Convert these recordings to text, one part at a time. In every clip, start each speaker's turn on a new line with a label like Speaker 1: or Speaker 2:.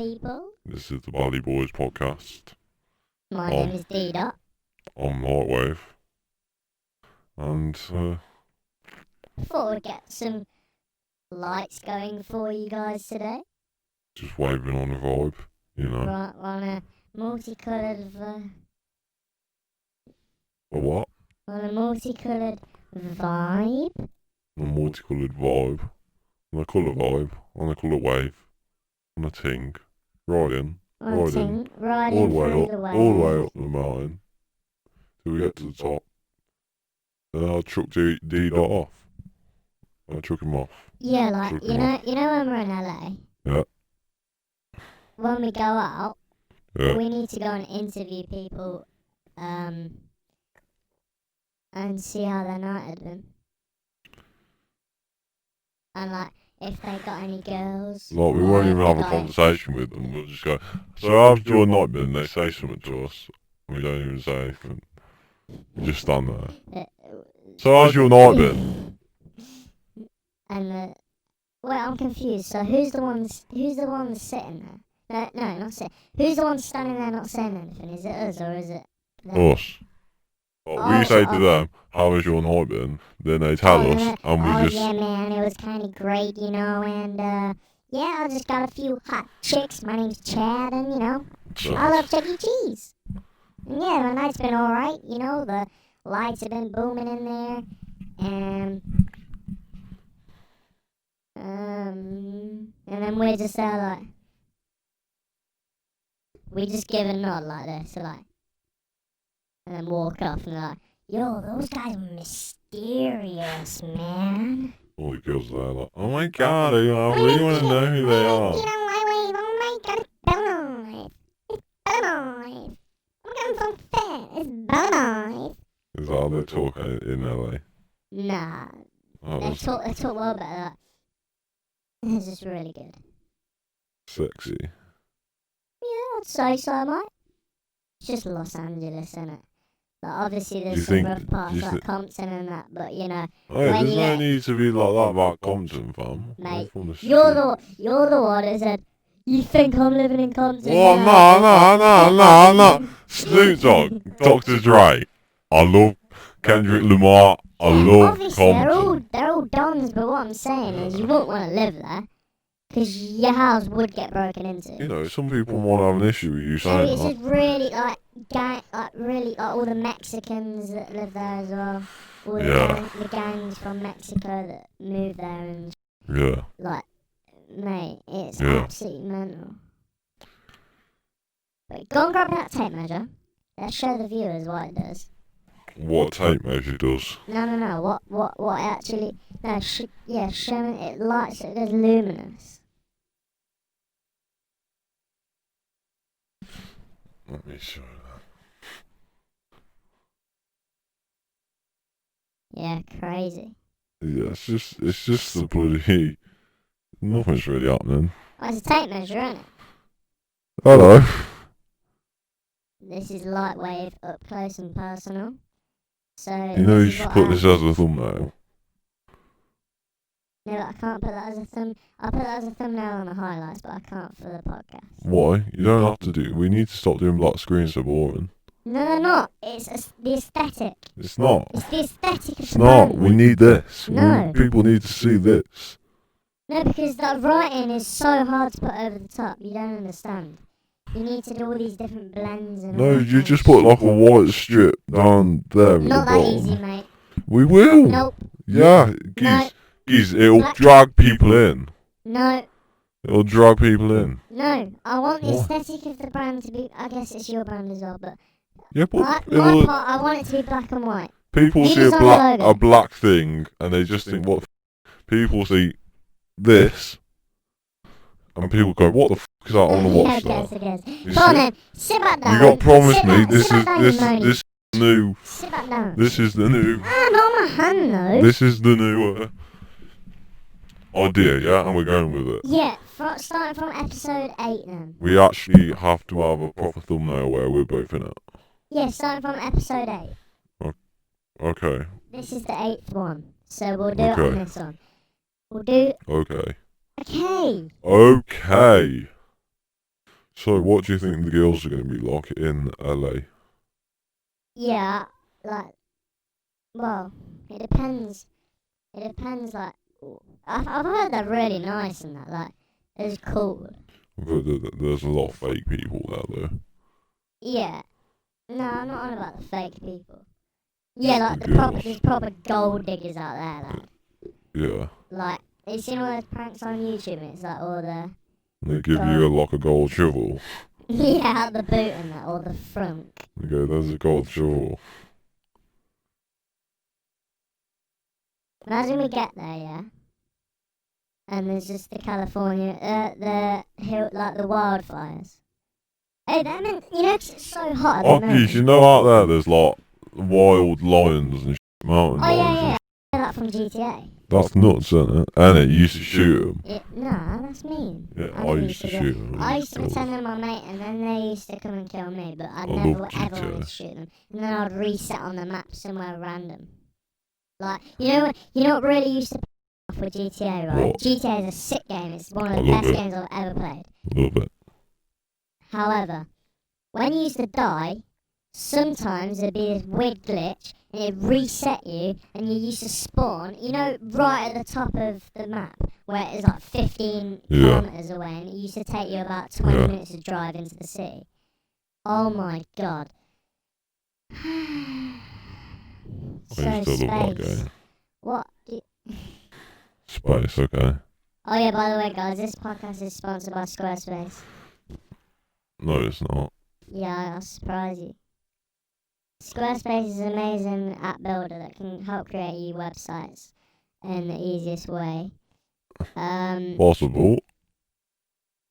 Speaker 1: people.
Speaker 2: This is the Bali Boyz podcast.
Speaker 1: My name is D-Dot.
Speaker 2: I'm Lightwave. And,
Speaker 1: Thought we'd get some lights going for you guys today.
Speaker 2: just waving on a vibe, you know.
Speaker 1: Right, on a multicoloured
Speaker 2: A what?
Speaker 1: vibe.
Speaker 2: A multicoloured vibe. On a colour vibe. On a colour wave. On a ting. Riding.
Speaker 1: Riding
Speaker 2: All the way
Speaker 1: through
Speaker 2: up.
Speaker 1: the
Speaker 2: All the way
Speaker 1: waves.
Speaker 2: up the mountain. Till we get to the top. And I chucked D-Dot off. I chuck him off.
Speaker 1: Yeah, like,
Speaker 2: Took
Speaker 1: you
Speaker 2: him
Speaker 1: know when we're in LA?
Speaker 2: Yeah.
Speaker 1: When we go out,
Speaker 2: Yeah.
Speaker 1: we need to go and interview people, and see how their night had been. And like, if they got any girls.
Speaker 2: Like, we
Speaker 1: or
Speaker 2: won't
Speaker 1: if
Speaker 2: even
Speaker 1: they
Speaker 2: have a
Speaker 1: got
Speaker 2: conversation with them. We'll just go, so how's your night been? They say something to us. We don't even say anything. We just stand there. So how's your night been?
Speaker 1: And wait, I'm confused. So who's the one sitting there? No, not sitting. Who's the one standing there not saying anything? Is it us or is it them?
Speaker 2: Us. We say to them, how has your night been? Then they tell us, and we just...
Speaker 1: yeah, man, it was kind of great, you know, and yeah, I just got a few hot chicks. My name's Chad, and you know, I love Chuck E. Cheese. And yeah, my night's been alright, you know, the lights have been booming in there, and then we're just like, we just give a nod like this, like, and then walk off and like, yo, those guys are mysterious, man.
Speaker 2: All the girls are like, oh my god, I really want to know who they are.
Speaker 1: You know, oh my god, it's Bali. It's Bali. I'm going from fair. It's Bali.
Speaker 2: Is that how they talk in LA?
Speaker 1: Nah,
Speaker 2: Oh,
Speaker 1: they
Speaker 2: that's
Speaker 1: talk well better. That. It's just really good.
Speaker 2: sexy.
Speaker 1: Yeah, I'd say so, mate. It's just Los Angeles, innit? Like, obviously,
Speaker 2: Do
Speaker 1: there's
Speaker 2: you
Speaker 1: some
Speaker 2: think-
Speaker 1: rough
Speaker 2: do
Speaker 1: parts
Speaker 2: you
Speaker 1: like
Speaker 2: think-
Speaker 1: Compton and that, but you know,
Speaker 2: Hey,
Speaker 1: When
Speaker 2: there's
Speaker 1: you
Speaker 2: no
Speaker 1: get-
Speaker 2: need to be like that about Compton, fam.
Speaker 1: Mate,
Speaker 2: From the
Speaker 1: you're
Speaker 2: street.
Speaker 1: the one that said, you think I'm living in Compton?
Speaker 2: Oh, no. Snoop Dogg, Dr. Dre. I love Kendrick Lamar. I love
Speaker 1: Obviously,
Speaker 2: Compton.
Speaker 1: they're all dons, but what I'm saying is you wouldn't want to live there, because your house would get broken into.
Speaker 2: You know, some people might have an issue with you
Speaker 1: Maybe
Speaker 2: saying
Speaker 1: it's
Speaker 2: that.
Speaker 1: just really like all the Mexicans that live there as well. All the gangs from Mexico that move there and
Speaker 2: Yeah.
Speaker 1: like, mate, it's
Speaker 2: Yeah.
Speaker 1: absolutely mental. But go and grab that tape measure. Let's show the viewers what it does.
Speaker 2: What tape measure does.
Speaker 1: No. What actually? No, show me. It lights. It goes luminous.
Speaker 2: Let me show that.
Speaker 1: Yeah, crazy.
Speaker 2: Yeah, it's just the bloody... Nothing's really happening.
Speaker 1: Oh, it's a tape measure, isn't it?
Speaker 2: Hello.
Speaker 1: This is Lightwave up close and personal. So
Speaker 2: You know you
Speaker 1: this is
Speaker 2: should
Speaker 1: what
Speaker 2: put this as a thumbnail.
Speaker 1: No, I can't put that as a thumb. I'll put that as a thumbnail on the highlights, but I can't for the podcast.
Speaker 2: Why? You don't have to do... We need to stop doing black screens so boring.
Speaker 1: No, they're not. It's the aesthetic.
Speaker 2: It's not.
Speaker 1: It's the aesthetic of
Speaker 2: It's
Speaker 1: the
Speaker 2: not.
Speaker 1: brand.
Speaker 2: We need this.
Speaker 1: No.
Speaker 2: People need to see this.
Speaker 1: No, because that writing is so hard to put over the top. You don't understand. You need to do all these different blends and.
Speaker 2: No,
Speaker 1: all that
Speaker 2: you
Speaker 1: kind
Speaker 2: just
Speaker 1: of
Speaker 2: put
Speaker 1: shit.
Speaker 2: like a white strip down there at the
Speaker 1: Not that
Speaker 2: bottom.
Speaker 1: easy, mate.
Speaker 2: We will.
Speaker 1: Nope.
Speaker 2: Yeah,
Speaker 1: No.
Speaker 2: geez, it'll
Speaker 1: Black-
Speaker 2: drag people in.
Speaker 1: No.
Speaker 2: It'll drag people in.
Speaker 1: No. I want the
Speaker 2: What?
Speaker 1: aesthetic of the brand to be. I guess it's your brand as well, but
Speaker 2: Yeah, but
Speaker 1: my
Speaker 2: it'll,
Speaker 1: part, I want it to be black and white.
Speaker 2: people
Speaker 1: You
Speaker 2: see a
Speaker 1: design the
Speaker 2: black
Speaker 1: logo.
Speaker 2: a black thing and they just think what. People see this, and people go, "What the f is that? I want to watch that."
Speaker 1: Okay.
Speaker 2: You
Speaker 1: Come on
Speaker 2: see?
Speaker 1: then, sit back down.
Speaker 2: You got promised
Speaker 1: Sit
Speaker 2: me.
Speaker 1: back-
Speaker 2: This
Speaker 1: sit
Speaker 2: is
Speaker 1: back down,
Speaker 2: this
Speaker 1: you moany.
Speaker 2: this new.
Speaker 1: Sit back down.
Speaker 2: This is the new.
Speaker 1: Ah, not my hand though.
Speaker 2: This is the new idea, yeah, and we're going with it.
Speaker 1: Yeah, starting from episode 8 then.
Speaker 2: We actually have to have a proper thumbnail where we're both in it.
Speaker 1: Yeah, starting from episode 8.
Speaker 2: Okay.
Speaker 1: This is the 8th one, so we'll do it on
Speaker 2: Okay.
Speaker 1: this one. We'll do.
Speaker 2: Okay.
Speaker 1: Okay.
Speaker 2: Okay. So, what do you think the girls are going to be like in LA?
Speaker 1: Yeah, like, well, it depends. It depends, like, I've heard they're really nice and that, like, it's cool.
Speaker 2: But there's a lot of fake people out there.
Speaker 1: Yeah. No, I'm not on about the fake people. Yeah, like,
Speaker 2: Girls.
Speaker 1: there's proper gold diggers out there, lad.
Speaker 2: Yeah.
Speaker 1: Like, you seen all those pranks on YouTube and it's like all the...
Speaker 2: They give you like a gold shovel.
Speaker 1: Yeah, out the boot and that, or the front.
Speaker 2: Okay, there's a gold shovel.
Speaker 1: Imagine we get there, yeah? And there's just the California, the hill, like the wildfires. Hey, that meant, you know, 'cause it's so hot.
Speaker 2: Oh, geez, you know out there there's like wild lions and mountain
Speaker 1: Oh,
Speaker 2: lions.
Speaker 1: yeah. I know that from GTA.
Speaker 2: That's nuts, isn't it? And it used to shoot them.
Speaker 1: Yeah, nah, that's mean.
Speaker 2: Yeah, I used to shoot them.
Speaker 1: I used to pretend they're my mate, and then they used to come and kill me, but I
Speaker 2: I
Speaker 1: never
Speaker 2: love
Speaker 1: ever
Speaker 2: GTA.
Speaker 1: wanted to shoot them. And then I'd reset on the map somewhere random. Like, you know what really used to piss off with GTA, right?
Speaker 2: What?
Speaker 1: GTA is a sick game. It's one of
Speaker 2: I
Speaker 1: the
Speaker 2: love
Speaker 1: best
Speaker 2: it.
Speaker 1: games I've ever played.
Speaker 2: Love it.
Speaker 1: However, when you used to die, sometimes there'd be this weird glitch, and it'd reset you, and you used to spawn, you know, right at the top of the map, where it's like 15 kilometers away, and it used to take you about 20 minutes to drive into the city. Oh my god. So
Speaker 2: I used to love that
Speaker 1: space.
Speaker 2: game.
Speaker 1: What?
Speaker 2: Space, okay.
Speaker 1: Oh yeah, by the way, guys, this podcast is sponsored by Squarespace.
Speaker 2: No, it's not.
Speaker 1: Yeah, I'll surprise you. Squarespace is an amazing app builder that can help create you websites in the easiest way.
Speaker 2: Possible.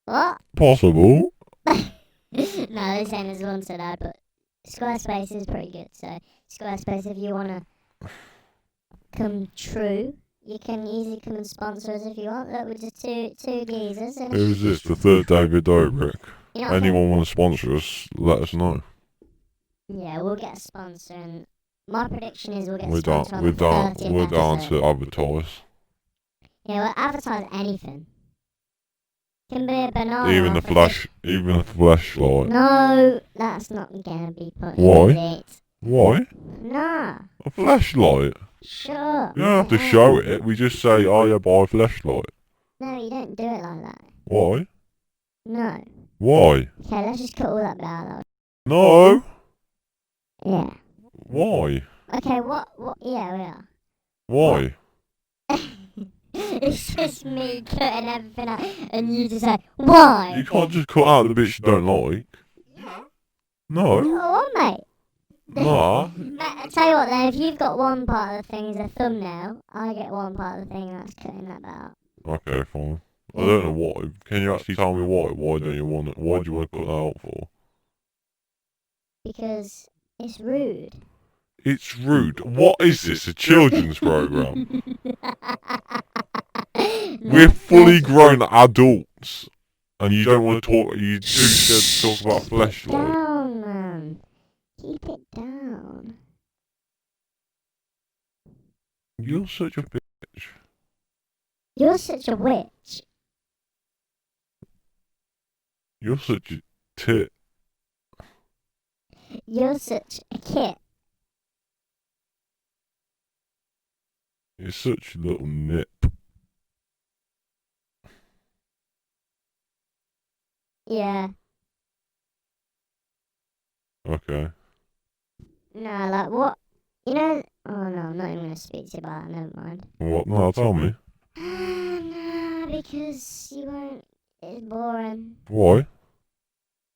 Speaker 1: What?
Speaker 2: Possible.
Speaker 1: No, this ain't as one to that, but Squarespace is pretty good. So, Squarespace, if you want to come true, you can easily come and sponsor us if you want. Look, we're just two geezers. And
Speaker 2: Who's this? The third David Dobrik.
Speaker 1: you know,
Speaker 2: Anyone want to sponsor us, let us know.
Speaker 1: yeah, we'll get a sponsor, and my prediction is we'll get a
Speaker 2: We're down,
Speaker 1: sponsor on
Speaker 2: we're
Speaker 1: the
Speaker 2: down,
Speaker 1: 30th
Speaker 2: we're down
Speaker 1: episode.
Speaker 2: to advertise.
Speaker 1: Yeah, we'll advertise anything. Can be a banana.
Speaker 2: Even a flashlight.
Speaker 1: No, that's not gonna be put
Speaker 2: Why?
Speaker 1: in it.
Speaker 2: Why?
Speaker 1: Nah,
Speaker 2: A flashlight?
Speaker 1: sure.
Speaker 2: You don't have to show it. We just say, oh yeah, buy a flashlight.
Speaker 1: No, you don't do it like that.
Speaker 2: Why?
Speaker 1: No.
Speaker 2: Why?
Speaker 1: Okay, let's just cut all that bit out.
Speaker 2: No.
Speaker 1: Yeah.
Speaker 2: Why?
Speaker 1: Okay, what? Yeah, we are.
Speaker 2: Why?
Speaker 1: It's just me cutting everything out, and you just say, why?
Speaker 2: You can't just cut out the bits you don't like.
Speaker 1: Yeah.
Speaker 2: No.
Speaker 1: Oh, mate.
Speaker 2: Nah.
Speaker 1: Mate, I tell you what then, if you've got one part of the thing as a thumbnail, I get one part of the thing that's cutting that bit out.
Speaker 2: Okay, fine. I don't know why. Can you actually tell me why? Why don't you want it? Why do you want to cut that out for?
Speaker 1: Because it's rude.
Speaker 2: It's rude. What is this? A children's program? We're fully grown adults, and you don't want to talk. You're too scared to talk about fleshlight.
Speaker 1: Down, man. Keep it down.
Speaker 2: You're such a bitch.
Speaker 1: You're such a witch.
Speaker 2: You're such a tit.
Speaker 1: You're such a kid.
Speaker 2: You're such a little nip.
Speaker 1: Yeah.
Speaker 2: Okay.
Speaker 1: Nah, like what? You know? Oh no, I'm not even gonna speak to you about that. Never mind.
Speaker 2: What? No, tell me.
Speaker 1: Nah, because you won't. It's boring.
Speaker 2: Why?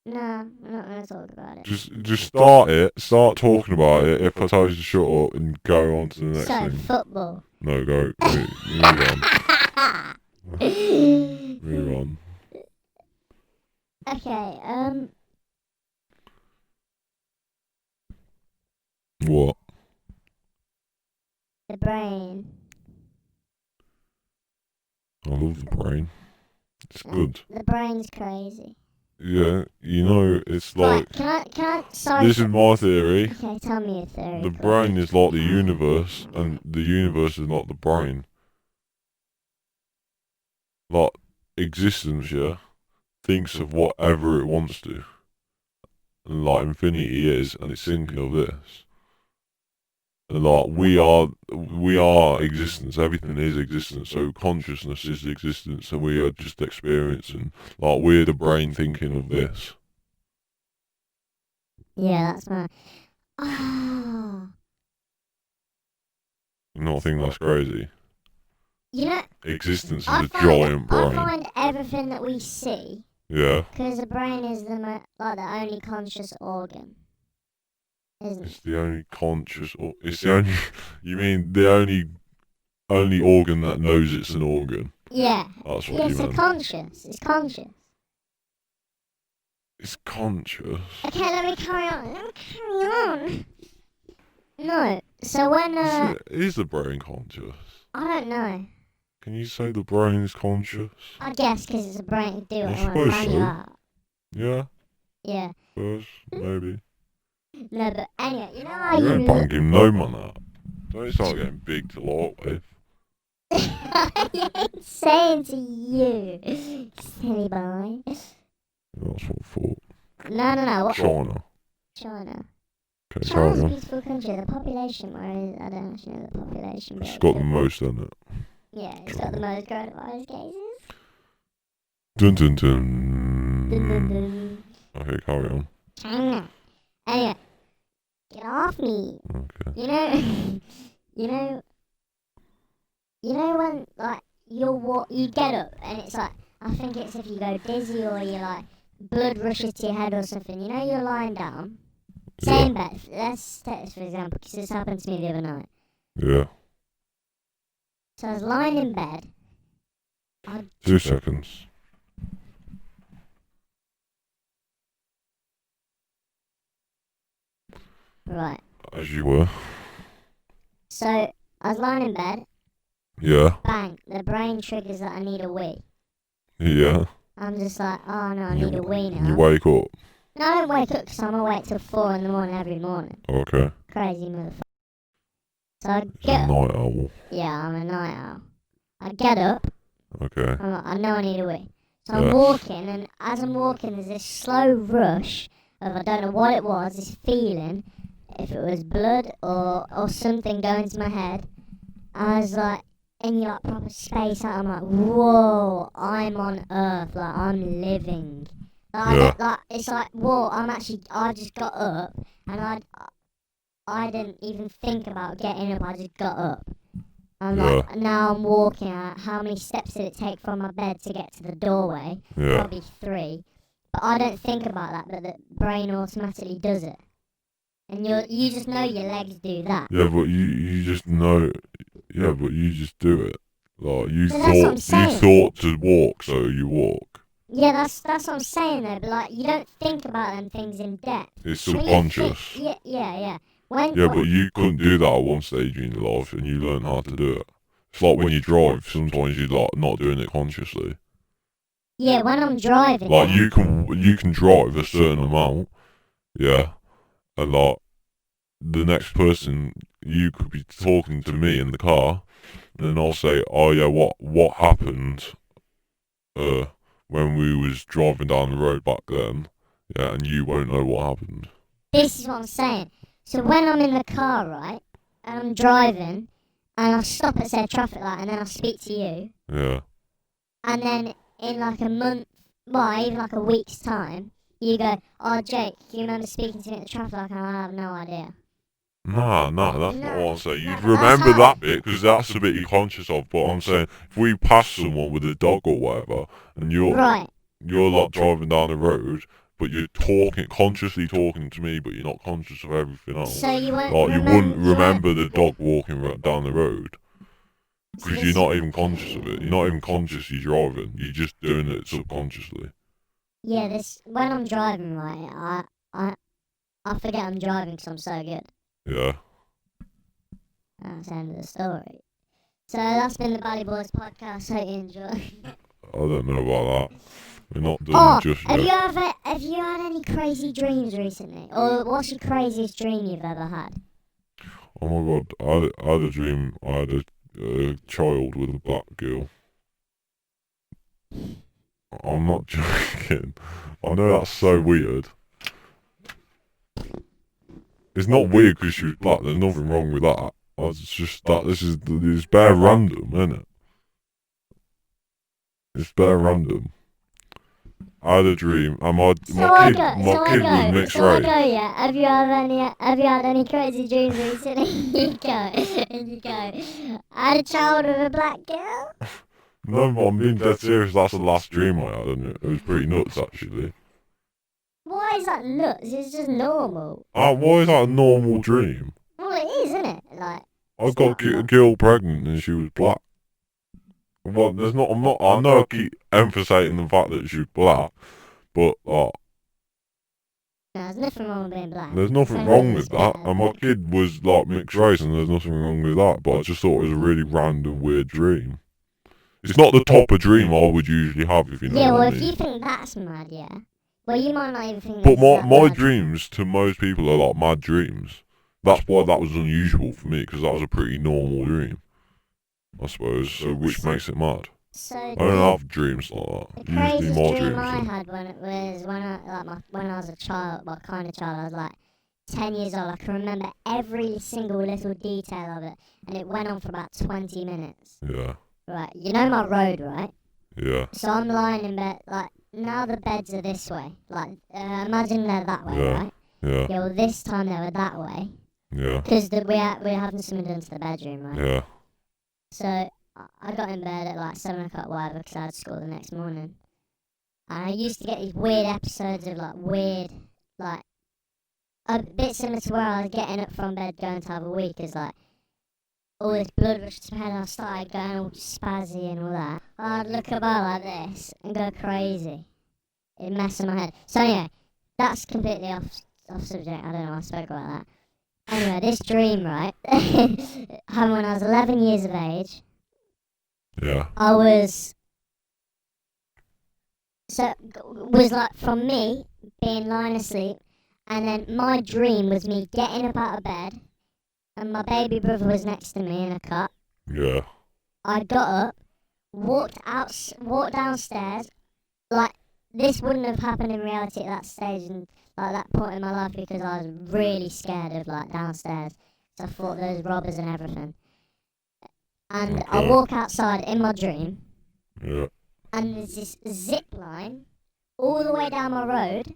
Speaker 1: Nah, I'm not gonna talk about it.
Speaker 2: Just start it. Start talking about it. If I tell you to shut up and go on to the next
Speaker 1: So
Speaker 2: thing.
Speaker 1: football.
Speaker 2: No, go. Move on. Move on.
Speaker 1: Okay.
Speaker 2: What?
Speaker 1: The brain.
Speaker 2: I love the brain. It's good.
Speaker 1: The brain's crazy.
Speaker 2: Yeah, you know, it's like.
Speaker 1: Right, can I, sorry.
Speaker 2: This is my theory.
Speaker 1: Okay, tell me your theory.
Speaker 2: The brain is like the universe, and the universe is not the brain. Like, existence, yeah? thinks of whatever it wants to. And like infinity is, and it's thinking of this. And like we are existence, everything is existence, so consciousness is existence, and we are just experiencing, like we're the brain thinking of this.
Speaker 1: Yeah, that's my. Ah.
Speaker 2: You not think that's crazy?
Speaker 1: You know,
Speaker 2: Existence is
Speaker 1: I
Speaker 2: a giant brain.
Speaker 1: find everything that we see,
Speaker 2: Yeah.
Speaker 1: because the brain is the only conscious organ, isn't
Speaker 2: It's
Speaker 1: it?
Speaker 2: the only conscious, or it's the only. You mean the only organ that knows it's an organ?
Speaker 1: Yeah.
Speaker 2: That's what
Speaker 1: Yeah,
Speaker 2: you
Speaker 1: so
Speaker 2: meant.
Speaker 1: conscious. It's conscious.
Speaker 2: It's conscious.
Speaker 1: Okay, let me carry on. No, so when
Speaker 2: Is the brain conscious?
Speaker 1: I don't know.
Speaker 2: Can you say the brain is conscious?
Speaker 1: I guess because it's a brain do it.
Speaker 2: I
Speaker 1: I want to
Speaker 2: suppose
Speaker 1: find
Speaker 2: so.
Speaker 1: you out.
Speaker 2: Yeah.
Speaker 1: Yeah.
Speaker 2: Suppose maybe.
Speaker 1: No, but anyway, you know how
Speaker 2: You
Speaker 1: you
Speaker 2: ain't banging no man up. Don't start getting big to lot with.
Speaker 1: I ain't saying to you, silly boy.
Speaker 2: That's what I thought.
Speaker 1: No. What?
Speaker 2: China.
Speaker 1: China.
Speaker 2: Okay,
Speaker 1: China's
Speaker 2: carry
Speaker 1: a
Speaker 2: on.
Speaker 1: beautiful country. The population, I don't actually know the population. But
Speaker 2: It's got the most in it.
Speaker 1: Yeah, it's got the most coronavirus cases.
Speaker 2: Dun dun
Speaker 1: Dun, dun,
Speaker 2: dun.
Speaker 1: dun.
Speaker 2: Okay, carry on.
Speaker 1: China. Anyway, get off me.
Speaker 2: Okay.
Speaker 1: You know when like you get up and it's like I think it's if you go dizzy or you like blood rushes to your head or something. You know you're lying down, same bed. Let's take this for example because this happened to me the other night.
Speaker 2: Yeah.
Speaker 1: So I was lying in bed.
Speaker 2: 2 seconds.
Speaker 1: Right.
Speaker 2: As you were.
Speaker 1: So I was lying in bed.
Speaker 2: Yeah.
Speaker 1: Bang! The brain triggers that I need a wee.
Speaker 2: Yeah.
Speaker 1: I'm just like, oh no, I need a wee now.
Speaker 2: You wake up.
Speaker 1: No, I don't wake up because I'm awake till 4 in the morning every morning.
Speaker 2: Okay.
Speaker 1: Crazy motherfucker. So I
Speaker 2: It's a
Speaker 1: get
Speaker 2: night owl.
Speaker 1: Yeah, I'm a night owl. I get up.
Speaker 2: Okay.
Speaker 1: I'm like, I know I need a wee. So
Speaker 2: Yeah.
Speaker 1: I'm walking, and as I'm walking, there's this slow rush of I don't know what it was. This feeling, if it was blood or something going to my head. I was like, in your like proper space out. I'm like, whoa, I'm on Earth. Like I'm living. It's like, whoa, I just got up, and I didn't even think about getting up. I just got up. I'm like, now I'm walking. How many steps did it take from my bed to get to the doorway?
Speaker 2: Yeah.
Speaker 1: Probably 3. But I don't think about that. But the brain automatically does it, and you just know your legs do that.
Speaker 2: Yeah, but you just know. Yeah, but you just do it. Like you
Speaker 1: So that's what I'm saying.
Speaker 2: thought to walk, so you walk.
Speaker 1: Yeah, that's what I'm saying though. But like, you don't think about them things in depth.
Speaker 2: It's
Speaker 1: When you
Speaker 2: subconscious.
Speaker 1: Yeah.
Speaker 2: Yeah, but you couldn't do that at one stage in your life, and you learn how to do it. It's like when you drive. Sometimes you're like not doing it consciously.
Speaker 1: Yeah, when I'm driving.
Speaker 2: Like you can drive a certain amount, yeah, and like the next person, you could be talking to me in the car, and then I'll say, oh yeah, what happened when we was driving down the road back then, yeah, and you won't know what happened.
Speaker 1: This is what I'm saying. So when I'm in the car, right, and I'm driving, and I stop at said traffic light, and then I speak to you,
Speaker 2: Yeah.
Speaker 1: and then in like a month, well, even like a week's time, you go, oh Jake, do you remember speaking to me at the traffic light? And I have no idea.
Speaker 2: Nah, that's not what I'm saying.
Speaker 1: No,
Speaker 2: You'd
Speaker 1: but that's
Speaker 2: remember
Speaker 1: how-
Speaker 2: that bit, because that's the bit you're conscious of, but I'm saying, if we pass someone with a dog or whatever, and you're
Speaker 1: Right.
Speaker 2: like driving down the road, but you're consciously talking to me, but you're not conscious of everything else.
Speaker 1: So you won't
Speaker 2: Like, you wouldn't
Speaker 1: you won't-
Speaker 2: remember the dog walking down the road, because you're not even conscious of it. You're not even conscious you're driving. You're just doing it subconsciously.
Speaker 1: Yeah, when I'm driving, right, I forget I'm driving because I'm so good.
Speaker 2: Yeah.
Speaker 1: That's the end of the story. So that's been the Bali Boyz podcast. Hope you enjoy.
Speaker 2: I don't know about that. We're not done just
Speaker 1: have
Speaker 2: yet.
Speaker 1: you had any crazy dreams recently? Or what's your craziest dream you've ever had?
Speaker 2: Oh my god, I had a dream. I had a child with a black girl. I'm not joking. I know that's so weird. It's not weird because she was black. There's nothing wrong with that. It's just that it's bare random, isn't it? It's bare random. I had a dream, and my kid was mixed race.
Speaker 1: Yeah. Have you had any crazy dreams recently? You go. I had a child with a black girl.
Speaker 2: No, but I'm being dead serious. That's the last dream I had, and it was pretty nuts actually.
Speaker 1: Why is that nuts? It's just normal.
Speaker 2: Why is that a normal dream?
Speaker 1: Well, it is, isn't it? Like,
Speaker 2: I got a girl pregnant and she was black. Well, there's not. I'm not. I know I keep emphasising the fact that she's black, but
Speaker 1: no, there's nothing wrong with being black.
Speaker 2: there's nothing wrong with that. And my kid was like mixed race, and there's nothing wrong with that. But I just thought it was a really random, weird dream. It's not the top of dream I would usually have, if you know
Speaker 1: Yeah,
Speaker 2: what I
Speaker 1: well,
Speaker 2: mean.
Speaker 1: if you think that's mad, yeah. Well, you might not even think
Speaker 2: But
Speaker 1: that's
Speaker 2: my
Speaker 1: mad.
Speaker 2: dreams to most people are like mad dreams. That's why that was unusual for me, because that was a pretty normal dream, I suppose. So which makes it mad.
Speaker 1: So
Speaker 2: I don't have dreams like that.
Speaker 1: the
Speaker 2: Usually
Speaker 1: craziest
Speaker 2: more
Speaker 1: dream
Speaker 2: dreams.
Speaker 1: I had when I was a child, what kind of child? I was like 10 years old. I can remember every single little detail of it, and it went on for about 20 minutes.
Speaker 2: Yeah.
Speaker 1: Right, you know my road, right?
Speaker 2: Yeah.
Speaker 1: So I'm lying in bed, like, now the beds are this way. Like, imagine they're that way,
Speaker 2: Yeah.
Speaker 1: right?
Speaker 2: Yeah.
Speaker 1: Yeah, well, this time they were that way.
Speaker 2: Yeah.
Speaker 1: Because we're having something done to the bedroom, right?
Speaker 2: Yeah.
Speaker 1: So I got in bed at like 7 o'clock, whatever, because I had school the next morning. And I used to get these weird episodes of like, a bit similar to where I was getting up from bed going to have a week, is like, all this blood rushed to my head, and I started going all spazzy and all that. I'd look about like this and go crazy. It'd mess in my head. So anyway, that's completely off subject. I don't know why I spoke about that. Anyway, this dream, right, happened when I was 11 years of age.
Speaker 2: Yeah.
Speaker 1: I was like from me being lying asleep, and then my dream was me getting up out of bed, and my baby brother was next to me in a cot.
Speaker 2: Yeah.
Speaker 1: I got up, walked downstairs. Like, this wouldn't have happened in reality at that stage and like that point in my life, because I was really scared of like downstairs. So I thought there was robbers and everything. And I
Speaker 2: Okay.
Speaker 1: walk outside in my dream,
Speaker 2: Yeah.
Speaker 1: and there's this zip line all the way down my road.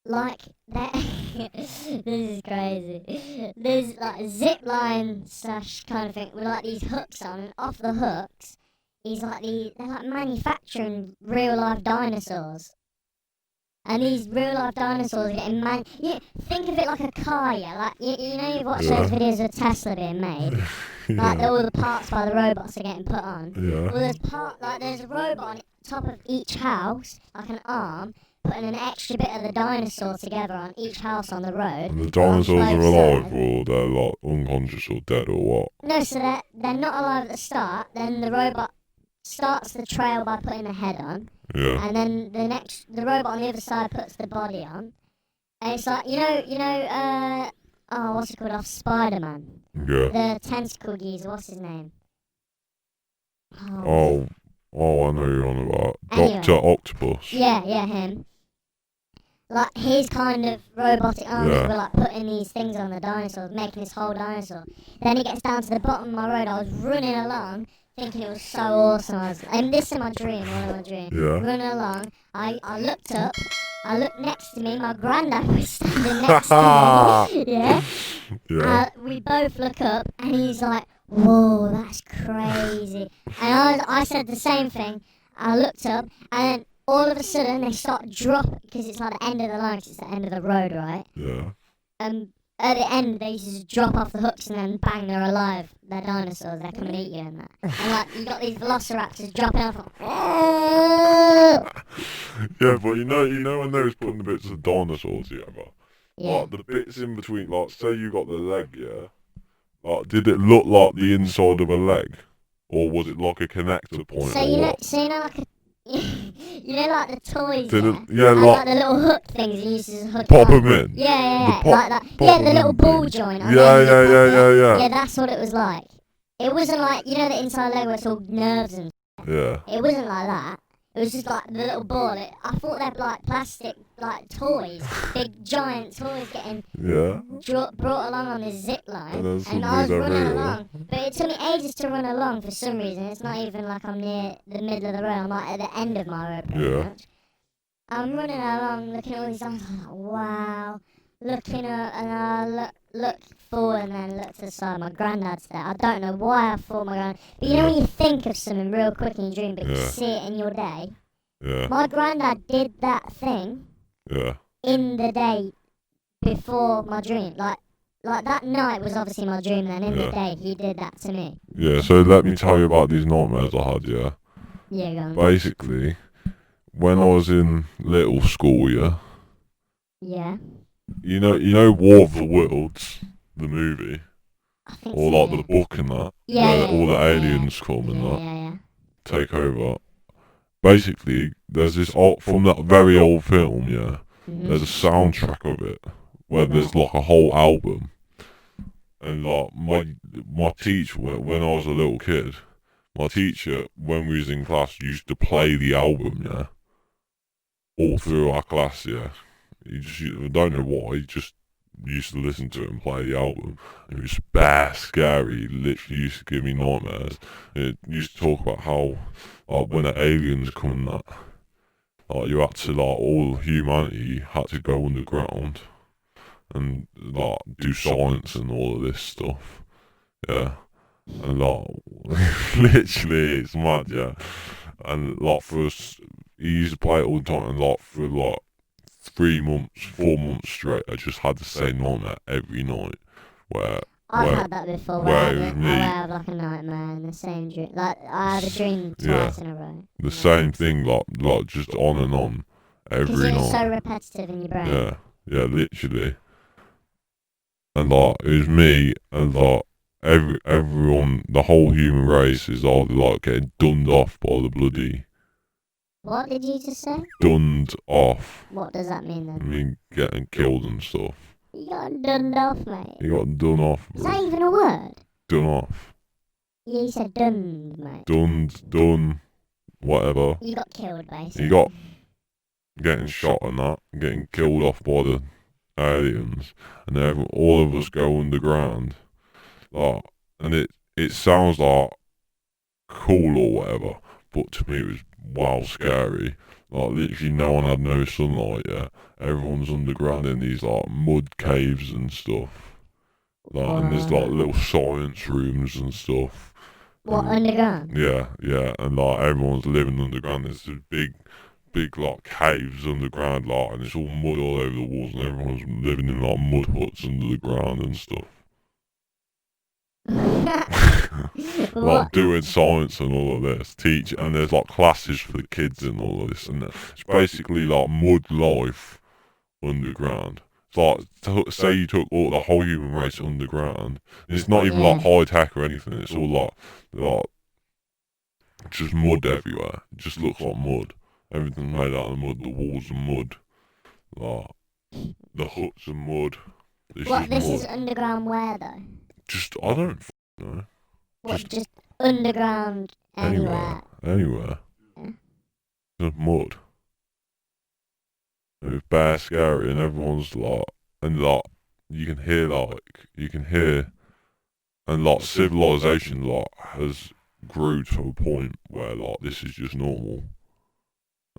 Speaker 1: Like that. This is crazy. There's like a zip line slash kind of thing with like these hooks on, and off the hooks is like they're like manufacturing real life dinosaurs. And these real life dinosaurs are getting think of it like a car, yeah. Like you know, you've watched those videos of Tesla being made. Like
Speaker 2: Yeah.
Speaker 1: all the parts by the robots are getting put on.
Speaker 2: Yeah.
Speaker 1: Well, there's a robot on top of each house, like an arm, putting an extra bit of the dinosaur together on each house on the road.
Speaker 2: And the dinosaurs are
Speaker 1: both
Speaker 2: alive,
Speaker 1: sides.
Speaker 2: or they're like unconscious or dead or what?
Speaker 1: No, so they're not alive at the start. Then the robot starts the trail by putting the head on,
Speaker 2: Yeah.
Speaker 1: and then the robot on the other side puts the body on. And it's like what's it called, off Spider-Man?
Speaker 2: Yeah.
Speaker 1: The tentacle geezer, what's his name?
Speaker 2: Oh, I know you're on about.
Speaker 1: Anyway.
Speaker 2: Dr. Octopus.
Speaker 1: Yeah, him. Like, his kind of robotic arms
Speaker 2: Yeah.
Speaker 1: were like putting these things on the dinosaurs, making this whole dinosaur. Then he gets down to the bottom of my road. I was running along, thinking it was so awesome. And this is my dream, one of my dreams.
Speaker 2: Yeah.
Speaker 1: Running along, I looked up. I looked next to me. My granddad was standing next to me. Yeah.
Speaker 2: Yeah.
Speaker 1: We both look up, and he's like, "Whoa, that's crazy." And I said the same thing. I looked up, and then all of a sudden they start dropping, because it's like the end of the line, 'cause it's the end of the road, right?
Speaker 2: Yeah.
Speaker 1: At the end they just drop off the hooks, and then bang, they're alive. They're dinosaurs. They come and eat you and that. And like you got these velociraptors dropping off.
Speaker 2: Yeah, but you know when they was putting the bits of dinosaur together,
Speaker 1: Yeah.
Speaker 2: like the bits in between, like say you got the leg, yeah. Like, did it look like the inside of a leg, or was it like a connector point?
Speaker 1: So
Speaker 2: or
Speaker 1: you know,
Speaker 2: what?
Speaker 1: like like the toys,
Speaker 2: Did
Speaker 1: yeah?
Speaker 2: it, yeah,
Speaker 1: And
Speaker 2: like
Speaker 1: the little hook things you used to hook
Speaker 2: pop
Speaker 1: it on.
Speaker 2: 'em in.
Speaker 1: Yeah,
Speaker 2: The
Speaker 1: like that.
Speaker 2: pop
Speaker 1: Yeah,
Speaker 2: 'em
Speaker 1: the little
Speaker 2: in
Speaker 1: ball
Speaker 2: thing.
Speaker 1: joint.
Speaker 2: Yeah.
Speaker 1: Yeah, that's what it was like. It wasn't like, the inside leg where it's all nerves and.
Speaker 2: Yeah.
Speaker 1: It wasn't like that. It was just like the little ball. I thought they'd like plastic, like toys, big giant toys getting brought along on this zip line, and I was running along. But it took me ages to run along for some reason. It's not even like I'm near the middle of the road. I'm like at the end of my road pretty much. I'm running along, looking at all these things. I'm like, wow. Looking up, and I look forward, and then look to the side. My granddad's there. I don't know why I thought my granddad. But you know when you think of something real quick in your dream, but you see it in your day.
Speaker 2: Yeah.
Speaker 1: My granddad did that thing.
Speaker 2: Yeah.
Speaker 1: In the day before my dream, like that night was obviously my dream. Then in the day, he did that to me.
Speaker 2: Yeah. So let me tell you about these nightmares I had. Yeah.
Speaker 1: Yeah. Go on.
Speaker 2: Basically, when I was in little school, yeah.
Speaker 1: Yeah.
Speaker 2: You know War of the Worlds, the movie,
Speaker 1: I think
Speaker 2: or
Speaker 1: so,
Speaker 2: like the book and that, where all the aliens come and that take over. Basically, there's this from that very old film, yeah. There's a soundtrack of it where there's like a whole album, and like my teacher when I was a little kid, my teacher when we was in class used to play the album, yeah, all through our class, yeah. I don't know why, he just used to listen to it and play the album. It was bad scary, it literally used to give me nightmares. It used to talk about how, like, when the aliens come and that, like, you had to, like, all humanity had to go underground and, like, do science and all of this stuff. Yeah. And, like, literally, it's mad, yeah. And, like, for us, he used to play it all the time, and, like, for, like, 3 months, 4 months straight, I just had the same nightmare every night.
Speaker 1: I've had that before. Where I have like a nightmare in the same dream. Like I have a dream twice in a row.
Speaker 2: The same thing, like just on and on every night.
Speaker 1: Because it's so repetitive in your brain.
Speaker 2: Yeah, literally. And like it was me, and like everyone, the whole human race is all like getting dunned off by the bloody.
Speaker 1: What did you just say?
Speaker 2: Dunned off.
Speaker 1: What does that mean then?
Speaker 2: I mean, getting killed and stuff.
Speaker 1: You got dunned off, mate.
Speaker 2: You got done off.
Speaker 1: Is that even a word?
Speaker 2: Done off.
Speaker 1: Yeah, you said dunned, mate.
Speaker 2: Done, whatever.
Speaker 1: You got killed, basically.
Speaker 2: You got getting shot and that, getting killed off by the aliens, and then all of us go underground. Like, and it sounds like cool or whatever, but to me it was wild scary. Like literally no one had no sunlight, yeah. Everyone's underground in these like mud caves and stuff. Like and there's like little science rooms and stuff.
Speaker 1: What, underground?
Speaker 2: Yeah, and like everyone's living underground. There's this big like caves underground, like, and it's all mud all over the walls, and everyone's living in like mud huts under the ground and stuff. Like doing science and all of this, and there's like classes for the kids and all of this, and it's basically like mud life underground. It's like say you took all the whole human race underground, and it's not even like high tech or anything. It's all like just mud everywhere. It just looks like mud. Everything's made out of mud. The walls are mud. Like the huts are mud.
Speaker 1: This is underground where though?
Speaker 2: Just I don't know.
Speaker 1: What, just underground anywhere?
Speaker 2: Anywhere. Yeah. Just mud. It was bad scary, and everyone's like, and like, you can hear, and like civilization like has grew to a point where like this is just normal,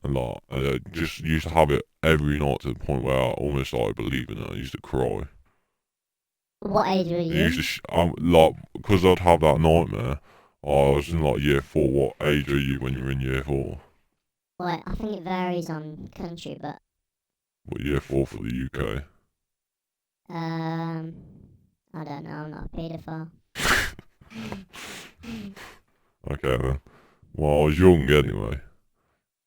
Speaker 2: and like I just used to have it every night to the point where I almost started believing it. I used to cry.
Speaker 1: What age were you?
Speaker 2: Like, because I'd have that nightmare. I was in like year 4. What age are you when you're in year 4?
Speaker 1: Well, I think it varies on country, but.
Speaker 2: What, year 4 for the UK?
Speaker 1: I don't know. I'm not a paedophile.
Speaker 2: Okay then. Well, I was young anyway,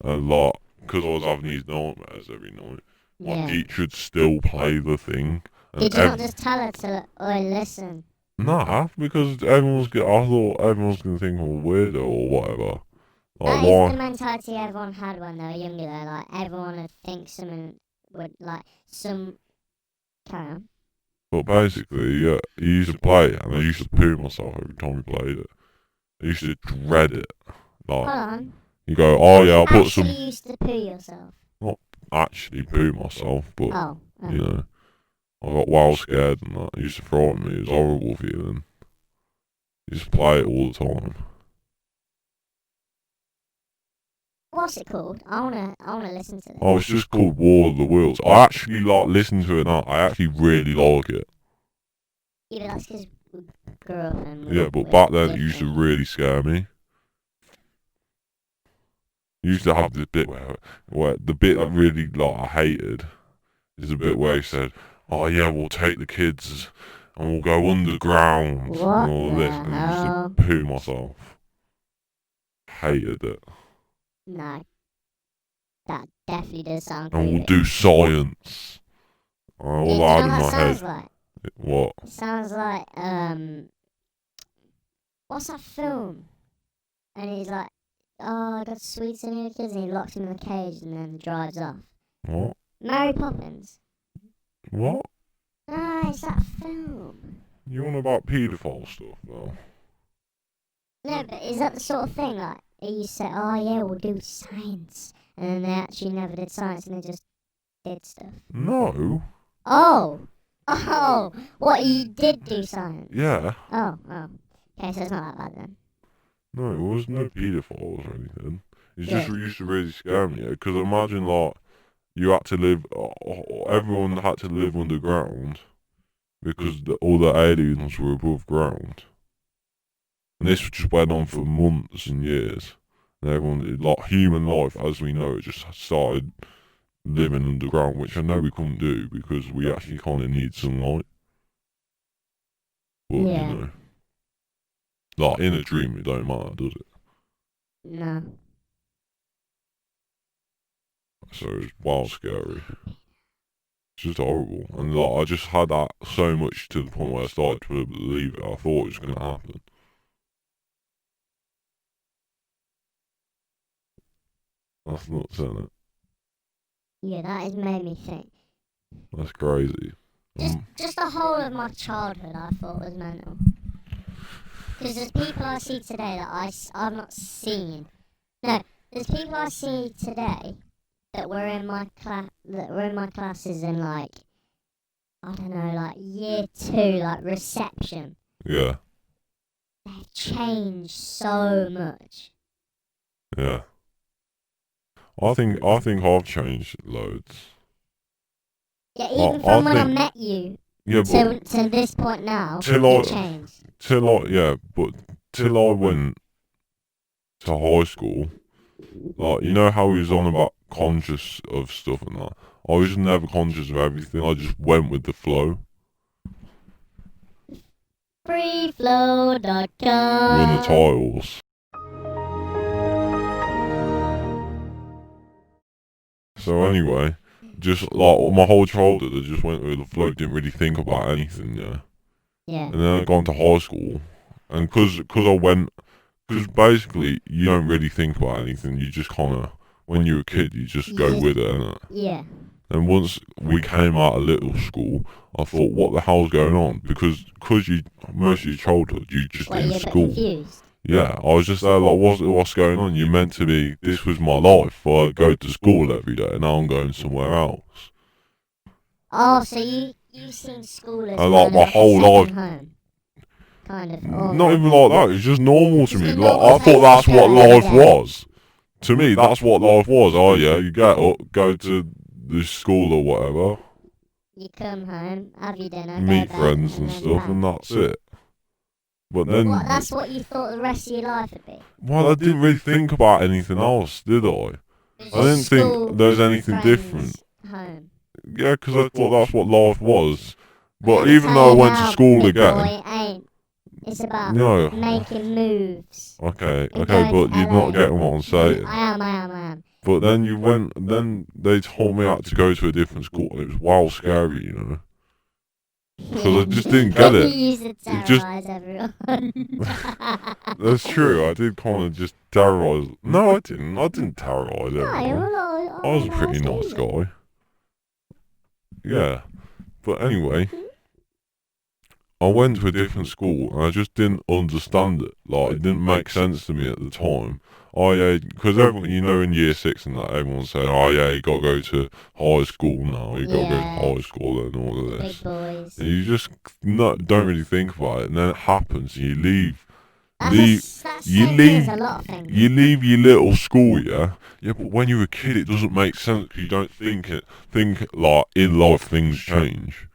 Speaker 2: and like, because I was having these nightmares every night, my teacher would still play the thing.
Speaker 1: Did you not just tell her to listen?
Speaker 2: Nah, because I thought everyone's gonna think I'm a weirdo or whatever.
Speaker 1: Like, that is the mentality everyone had when they were younger though. Like everyone would think something would carry on.
Speaker 2: But basically, yeah, he used to play it, and I used to poo myself every time he played it. I used to dread it. Like,
Speaker 1: hold on.
Speaker 2: You go, oh yeah, I'll put some.
Speaker 1: Actually used to poo yourself.
Speaker 2: Actually poo myself, but
Speaker 1: Oh.
Speaker 2: you know, I got wild scared and that. It used to frighten me. It was a horrible feeling. You just play it all the time.
Speaker 1: What's it called? I wanna listen to this.
Speaker 2: Oh, it's just called War of the Worlds. I actually like listening to it now. I actually really like it.
Speaker 1: Yeah, that's because we grew up and
Speaker 2: Yeah, but back then it used to really scare me. You used to have this bit where the bit that really like I hated is the bit where he said, "Oh yeah, we'll take the kids and we'll go underground
Speaker 1: What
Speaker 2: and all
Speaker 1: the
Speaker 2: this," and I used
Speaker 1: hell?
Speaker 2: to poo myself. Hated it.
Speaker 1: No. That definitely does sound
Speaker 2: And we'll
Speaker 1: creepy.
Speaker 2: do science. All
Speaker 1: You know
Speaker 2: that
Speaker 1: what
Speaker 2: in
Speaker 1: that
Speaker 2: my
Speaker 1: sounds
Speaker 2: head.
Speaker 1: like?
Speaker 2: What?
Speaker 1: It sounds like, what's that film? And he's like, oh, I got sweets in your kids, and he locks them in the cage and then drives off.
Speaker 2: What?
Speaker 1: Mary Poppins.
Speaker 2: What?
Speaker 1: Ah, it's that film.
Speaker 2: You on about paedophile stuff though?
Speaker 1: No, but is that the sort of thing, like, you say, oh yeah, we'll do science, and then they actually never did science and they just did stuff?
Speaker 2: No.
Speaker 1: Oh! Oh! What, you did do science?
Speaker 2: Yeah.
Speaker 1: Oh. Okay, so it's not that bad then.
Speaker 2: No, it was no paedophiles or anything. It just used to really scare me. Because imagine like you had to live, everyone had to live underground because all the aliens were above ground. And this just went on for months and years. And everyone, like human life as we know it, just started living underground, which I know we couldn't do because we actually kind of need sunlight. But
Speaker 1: Yeah.
Speaker 2: you know, like in a dream, it don't matter, does it?
Speaker 1: No.
Speaker 2: So it's wild scary. It's just horrible. And like I just had that so much to the point where I started to believe it. I thought it was gonna happen. That's nuts, isn't it?
Speaker 1: Yeah, that has made me think.
Speaker 2: That's crazy.
Speaker 1: Just the whole of my childhood I thought was mental. Because there's people I see today that I've not seen. No, there's people I see today that were in my classes in like, I don't know, like year 2, like reception.
Speaker 2: Yeah.
Speaker 1: They've changed so much.
Speaker 2: Yeah. I think I've changed loads.
Speaker 1: Yeah, even from when I met you
Speaker 2: Yeah, but
Speaker 1: to this point now,
Speaker 2: till
Speaker 1: it changed.
Speaker 2: Till I went to high school, like you know how he was on about conscious of stuff and that. I was never conscious of everything. I just went with the flow.
Speaker 1: Freeflow.com.
Speaker 2: Run the tiles. So anyway, just like my whole childhood, I just went with the flow. Didn't really think about anything, yeah.
Speaker 1: Yeah.
Speaker 2: And then I got into high school, and because basically you don't really think about anything. You just kind of, when you're a kid, you just go with it, innit?
Speaker 1: Yeah.
Speaker 2: And once we came out of little school, I thought, what the hell's going on? Because you, most of your childhood, you just in school.
Speaker 1: Confused.
Speaker 2: Yeah, I was just there like, what's going on? You're meant to be, this was my life. I go to school every day, and now I'm going somewhere else.
Speaker 1: Oh, so you've seen school as
Speaker 2: like my whole life.
Speaker 1: Home. Kind of.
Speaker 2: Not even like that, it's just normal to me. Like, I thought that's what life was. To me, that's what life was. Oh yeah, you get up, go to the school or whatever.
Speaker 1: You come home, have your dinner,
Speaker 2: meet friends and stuff, and that's it. But then...
Speaker 1: What, that's what you thought the rest of your life would be?
Speaker 2: Well, I didn't really think about anything else, did I? I didn't think there was anything different.
Speaker 1: Home.
Speaker 2: Yeah, because I thought that's what life was. But even though I went to school again...
Speaker 1: It's about
Speaker 2: no.
Speaker 1: making moves.
Speaker 2: Okay, but you're not getting what I'm saying.
Speaker 1: I am.
Speaker 2: But then they told me I had to go to a different school, and it was wild scary, you know. Because I just didn't get it.
Speaker 1: You used to terrorise everyone.
Speaker 2: That's true, I did kind of just terrorise. No, I didn't terrorise everyone. I was a pretty nice guy. Yeah. But anyway, I went to a different school and I just didn't understand it. Like, it didn't make sense to me at the time. Oh yeah, because everyone, in year 6 and that, everyone's saying, oh yeah, you gotta go to high school now, you gotta go to high school and all of
Speaker 1: Big
Speaker 2: this.
Speaker 1: boys.
Speaker 2: And you just don't really think about it, and then it happens, and you leave.
Speaker 1: That's
Speaker 2: You
Speaker 1: same thing
Speaker 2: leave,
Speaker 1: as a lot of things.
Speaker 2: you leave your little school, yeah. Yeah, but when you're a kid, it doesn't make sense because you don't think like in life things change.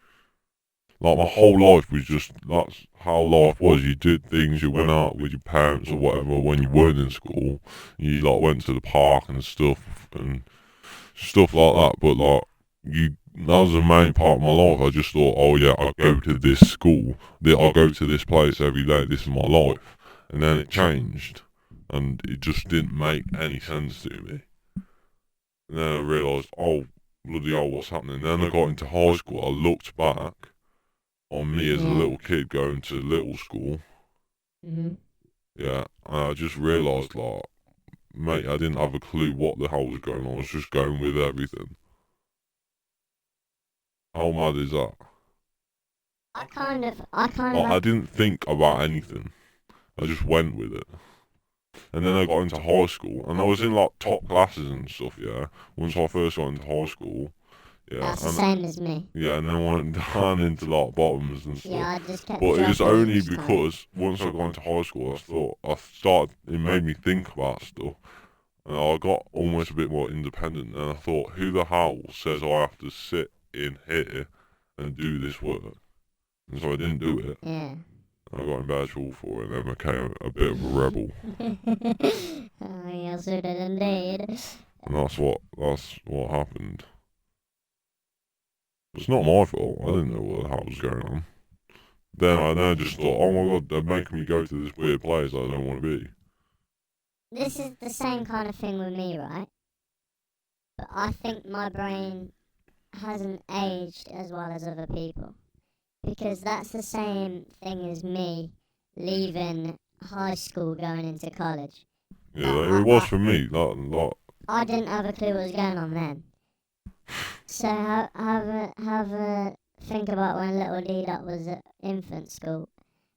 Speaker 2: Like my whole life was just that's how life was. You did things, you went out with your parents or whatever when you weren't in school. You like went to the park and stuff like that. But like that was the main part of my life. I just thought, oh yeah, I go to this school, I go to this place every day. This is my life, and then it changed, and it just didn't make any sense to me. And then I realised, oh bloody hell, what's happening? Then I got into high school. I looked back on me as a little kid going to little school.
Speaker 1: Mhm.
Speaker 2: Yeah, and I just realised, like, mate, I didn't have a clue what the hell was going on. I was just going with everything. How mad is that? I didn't think about anything. I just went with it. And then I got into high school, and I was in like top classes and stuff. Yeah, once I first got into high school. Yeah,
Speaker 1: That's the same as me.
Speaker 2: Yeah, and then I went down into like bottoms and stuff.
Speaker 1: Yeah, I just kept
Speaker 2: But it was
Speaker 1: dropping
Speaker 2: only
Speaker 1: each time.
Speaker 2: because once I got into high school, it made me think about stuff. And I got almost a bit more independent. And I thought, who the hell says I have to sit in here and do this work? And so I didn't do it.
Speaker 1: Yeah.
Speaker 2: I got in bad trouble for it and then became a bit of a rebel.
Speaker 1: Oh, yes, it did indeed.
Speaker 2: And that's what happened. It's not my fault. I didn't know what the hell was going on. Then I just thought, oh my god, they're making me go to this weird place I don't want to be.
Speaker 1: This is the same kind of thing with me, right? But I think my brain hasn't aged as well as other people. Because that's the same thing as me leaving high school going into college.
Speaker 2: Yeah, it was for me.
Speaker 1: I didn't have a clue what was going on then. So have a think about when little D-Dot was at infant school.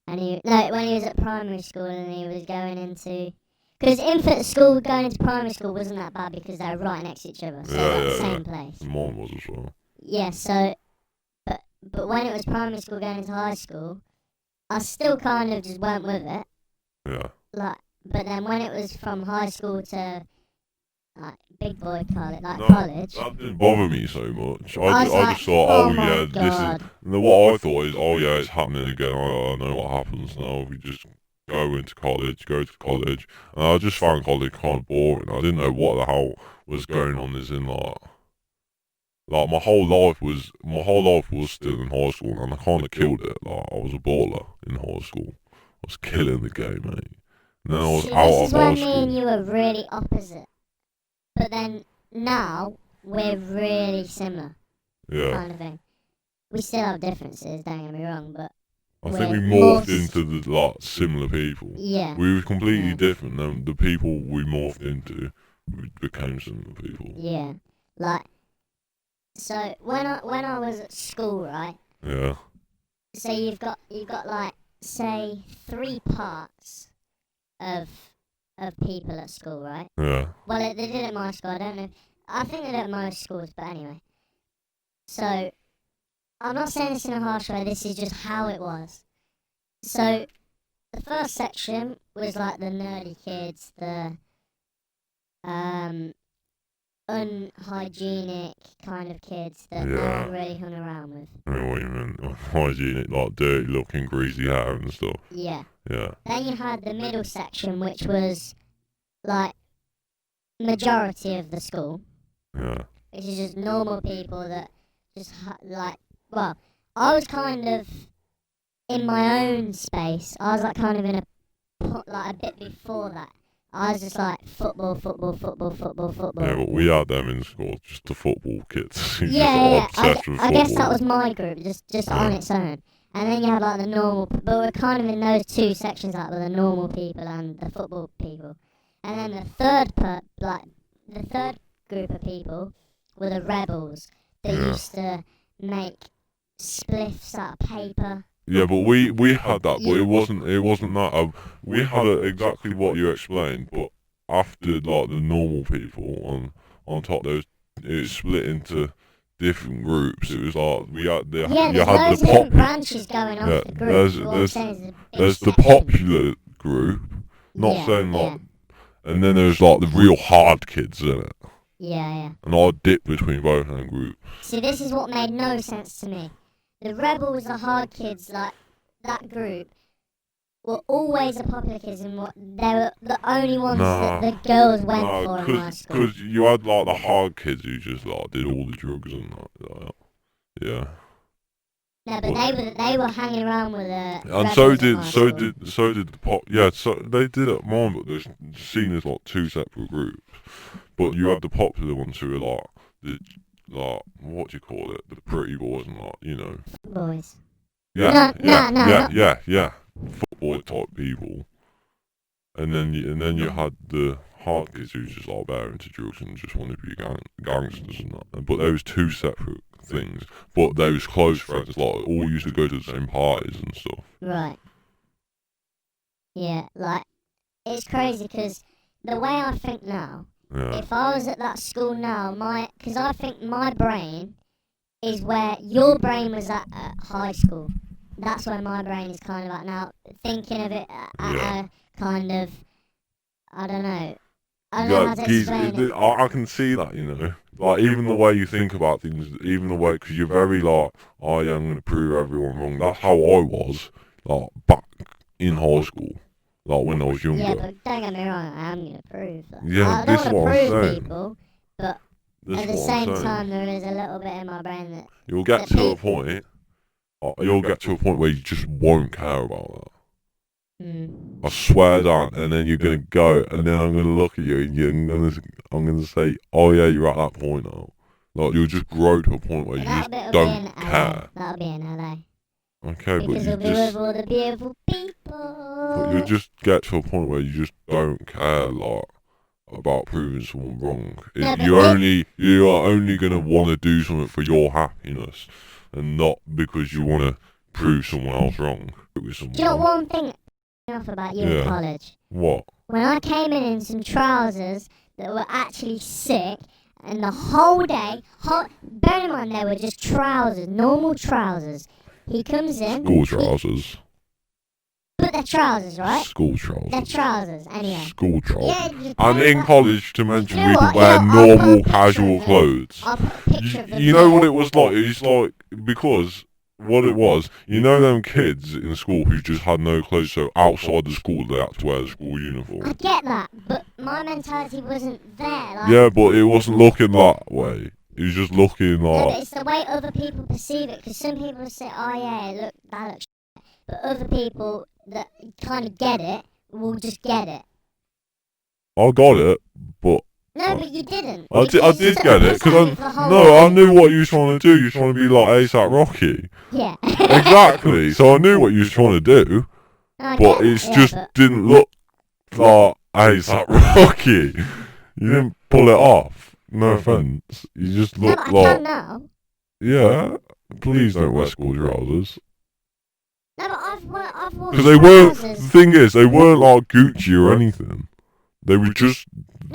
Speaker 1: And when he was at primary school and he was going into... Because infant school going into primary school wasn't that bad because they were right next to each other. So they're the same place.
Speaker 2: Mine was as well.
Speaker 1: Yeah, so... But when it was primary school going into high school, I still kind of just went with it.
Speaker 2: Yeah.
Speaker 1: But then when it was from high school to big boy college, college.
Speaker 2: That didn't bother me so much.
Speaker 1: I
Speaker 2: just thought, oh yeah,
Speaker 1: God.
Speaker 2: this is. And what I thought is, oh yeah, it's happening again. I know what happens now. We just go to college, and I just found college kind of boring. I didn't know what the hell was going on. As in like my whole life was still in high school, and I kind of killed it. Like I was a baller in high school. I was killing the game, mate. And then I was out
Speaker 1: This
Speaker 2: of
Speaker 1: is when
Speaker 2: high school.
Speaker 1: me and you were really opposite. But then now we're really similar.
Speaker 2: Yeah.
Speaker 1: Kind of thing. We still have differences. Don't get me wrong, but
Speaker 2: I think we morphed into the similar people.
Speaker 1: Yeah.
Speaker 2: We were completely different. And the people we morphed into, we became similar people.
Speaker 1: Yeah. So when I was at school, right?
Speaker 2: Yeah.
Speaker 1: So you've got like say 3 parts of people at school, right?
Speaker 2: Yeah.
Speaker 1: Well, they did at my school. I don't know. I think they did at most schools, but anyway. So I'm not saying this in a harsh way. This is just how it was. So the first section was like the nerdy kids, the unhygienic kind of kids that no one really hung around with.
Speaker 2: I know what you mean. Unhygienic, like dirty looking, greasy hair and stuff.
Speaker 1: Yeah.
Speaker 2: Yeah.
Speaker 1: Then you had the middle section, which was like majority of the school.
Speaker 2: Yeah.
Speaker 1: Which is just normal people that just well, I was kind of in my own space. I was like kind of in a bit before that. I was just like football.
Speaker 2: Yeah, but we had them in school, just the football kids.
Speaker 1: Yeah.
Speaker 2: I
Speaker 1: guess that was my group, just on its own. And then you had like the normal, but we're kind of in those 2 sections, like with the normal people and the football people. And then the third group of people were the rebels that used to make spliffs out of paper
Speaker 2: Yeah, but we had that, but it wasn't that. We had exactly what you explained, but after like the normal people on top, it split into different groups. It was like
Speaker 1: Yeah,
Speaker 2: you
Speaker 1: there's
Speaker 2: had
Speaker 1: loads
Speaker 2: the
Speaker 1: of different
Speaker 2: pop.
Speaker 1: branches going
Speaker 2: Yeah,
Speaker 1: off the group. What I'm saying is a big
Speaker 2: there's the
Speaker 1: section.
Speaker 2: popular group, not
Speaker 1: Yeah,
Speaker 2: saying like,
Speaker 1: yeah.
Speaker 2: and then there's like the real hard kids in it,
Speaker 1: Yeah.
Speaker 2: and I dipped between both of them groups.
Speaker 1: See, this is what made no sense to me. The rebels, the hard kids, like that group, were always the popular kids, and they were the only ones that the girls went for in my school.
Speaker 2: Because you had like the hard kids who just like did all the drugs and that. Yeah.
Speaker 1: No, but they were hanging around with the
Speaker 2: And so did the pop. Yeah, so they did at mine, but they're seen as like two separate groups. But you had the popular ones who were like what do you call it? The pretty boys and like, you know.
Speaker 1: Boys.
Speaker 2: Yeah,
Speaker 1: No.
Speaker 2: yeah. Football type people. And then you had the hard kids who just like bear into drugs and just wanted to be gangsters and that. But there was two separate things. But they was close friends, like all used to go to the same parties and stuff.
Speaker 1: Right. Yeah, like it's crazy because the way I think now, if I was at that school now, because I think my brain is where your brain was at high school. That's where my brain is kind of at now, thinking of it at a kind of, I don't know how to explain it.
Speaker 2: I can see that, you know. Like, even the way you think about things, even the way, because you're very like, oh yeah, I'm going to prove everyone wrong. That's how I was, like, back in high school, like, when I was younger.
Speaker 1: Yeah, but don't get me wrong, I am going to prove that.
Speaker 2: Yeah,
Speaker 1: I don't
Speaker 2: this is
Speaker 1: want
Speaker 2: what
Speaker 1: to
Speaker 2: I'm
Speaker 1: prove
Speaker 2: saying.
Speaker 1: people, but at the same time, there is a little bit in my brain that...
Speaker 2: You'll get to a point, where you just won't care about that. I swear down, and then you're gonna go, and then I'm gonna look at you, and I'm gonna say, "Oh yeah, you're at that point now." Like you'll just grow to a point where you just don't care.
Speaker 1: That'll be in LA.
Speaker 2: Okay,
Speaker 1: because
Speaker 2: but
Speaker 1: you'll be with all the beautiful people.
Speaker 2: But you'll just get to a point where you just don't care, like, about proving someone wrong. You are only gonna want to do something for your happiness, and not because you want to prove someone else wrong.
Speaker 1: Do you know one thing enough about you in college?
Speaker 2: What?
Speaker 1: When I came in some trousers that were actually sick, and the whole day, bear in mind they were just trousers, normal trousers. He comes in.
Speaker 2: School trousers.
Speaker 1: But they're trousers, right?
Speaker 2: School trousers.
Speaker 1: They're trousers, anyway.
Speaker 2: School trousers.
Speaker 1: Yeah,
Speaker 2: and in college, to mention, we could wear normal, casual clothes.
Speaker 1: I'll put a picture of them.
Speaker 2: You know what it was like? It's like, because what it was, you know them kids in school who just had no clothes, so outside the school they had to wear the school uniform.
Speaker 1: I get that, but my mentality wasn't there. Like,
Speaker 2: yeah, but it wasn't looking that way. It was just looking like...
Speaker 1: No, but it's the way other people perceive it, because some people say, oh yeah, that looks shit. But other people that kind of get it will just get it.
Speaker 2: I got it, but...
Speaker 1: No, but you didn't.
Speaker 2: I did get it, because I knew what you were trying to do. You were trying to be like ASAP Rocky.
Speaker 1: Yeah.
Speaker 2: Exactly, so I knew what you were trying to do, but it just didn't look like ASAP Rocky. You didn't pull it off. No offence. You just look like...
Speaker 1: I can now.
Speaker 2: Yeah, please don't wear school trousers.
Speaker 1: No, but I've worn
Speaker 2: because they weren't... The thing is, they weren't like Gucci or anything. They were just...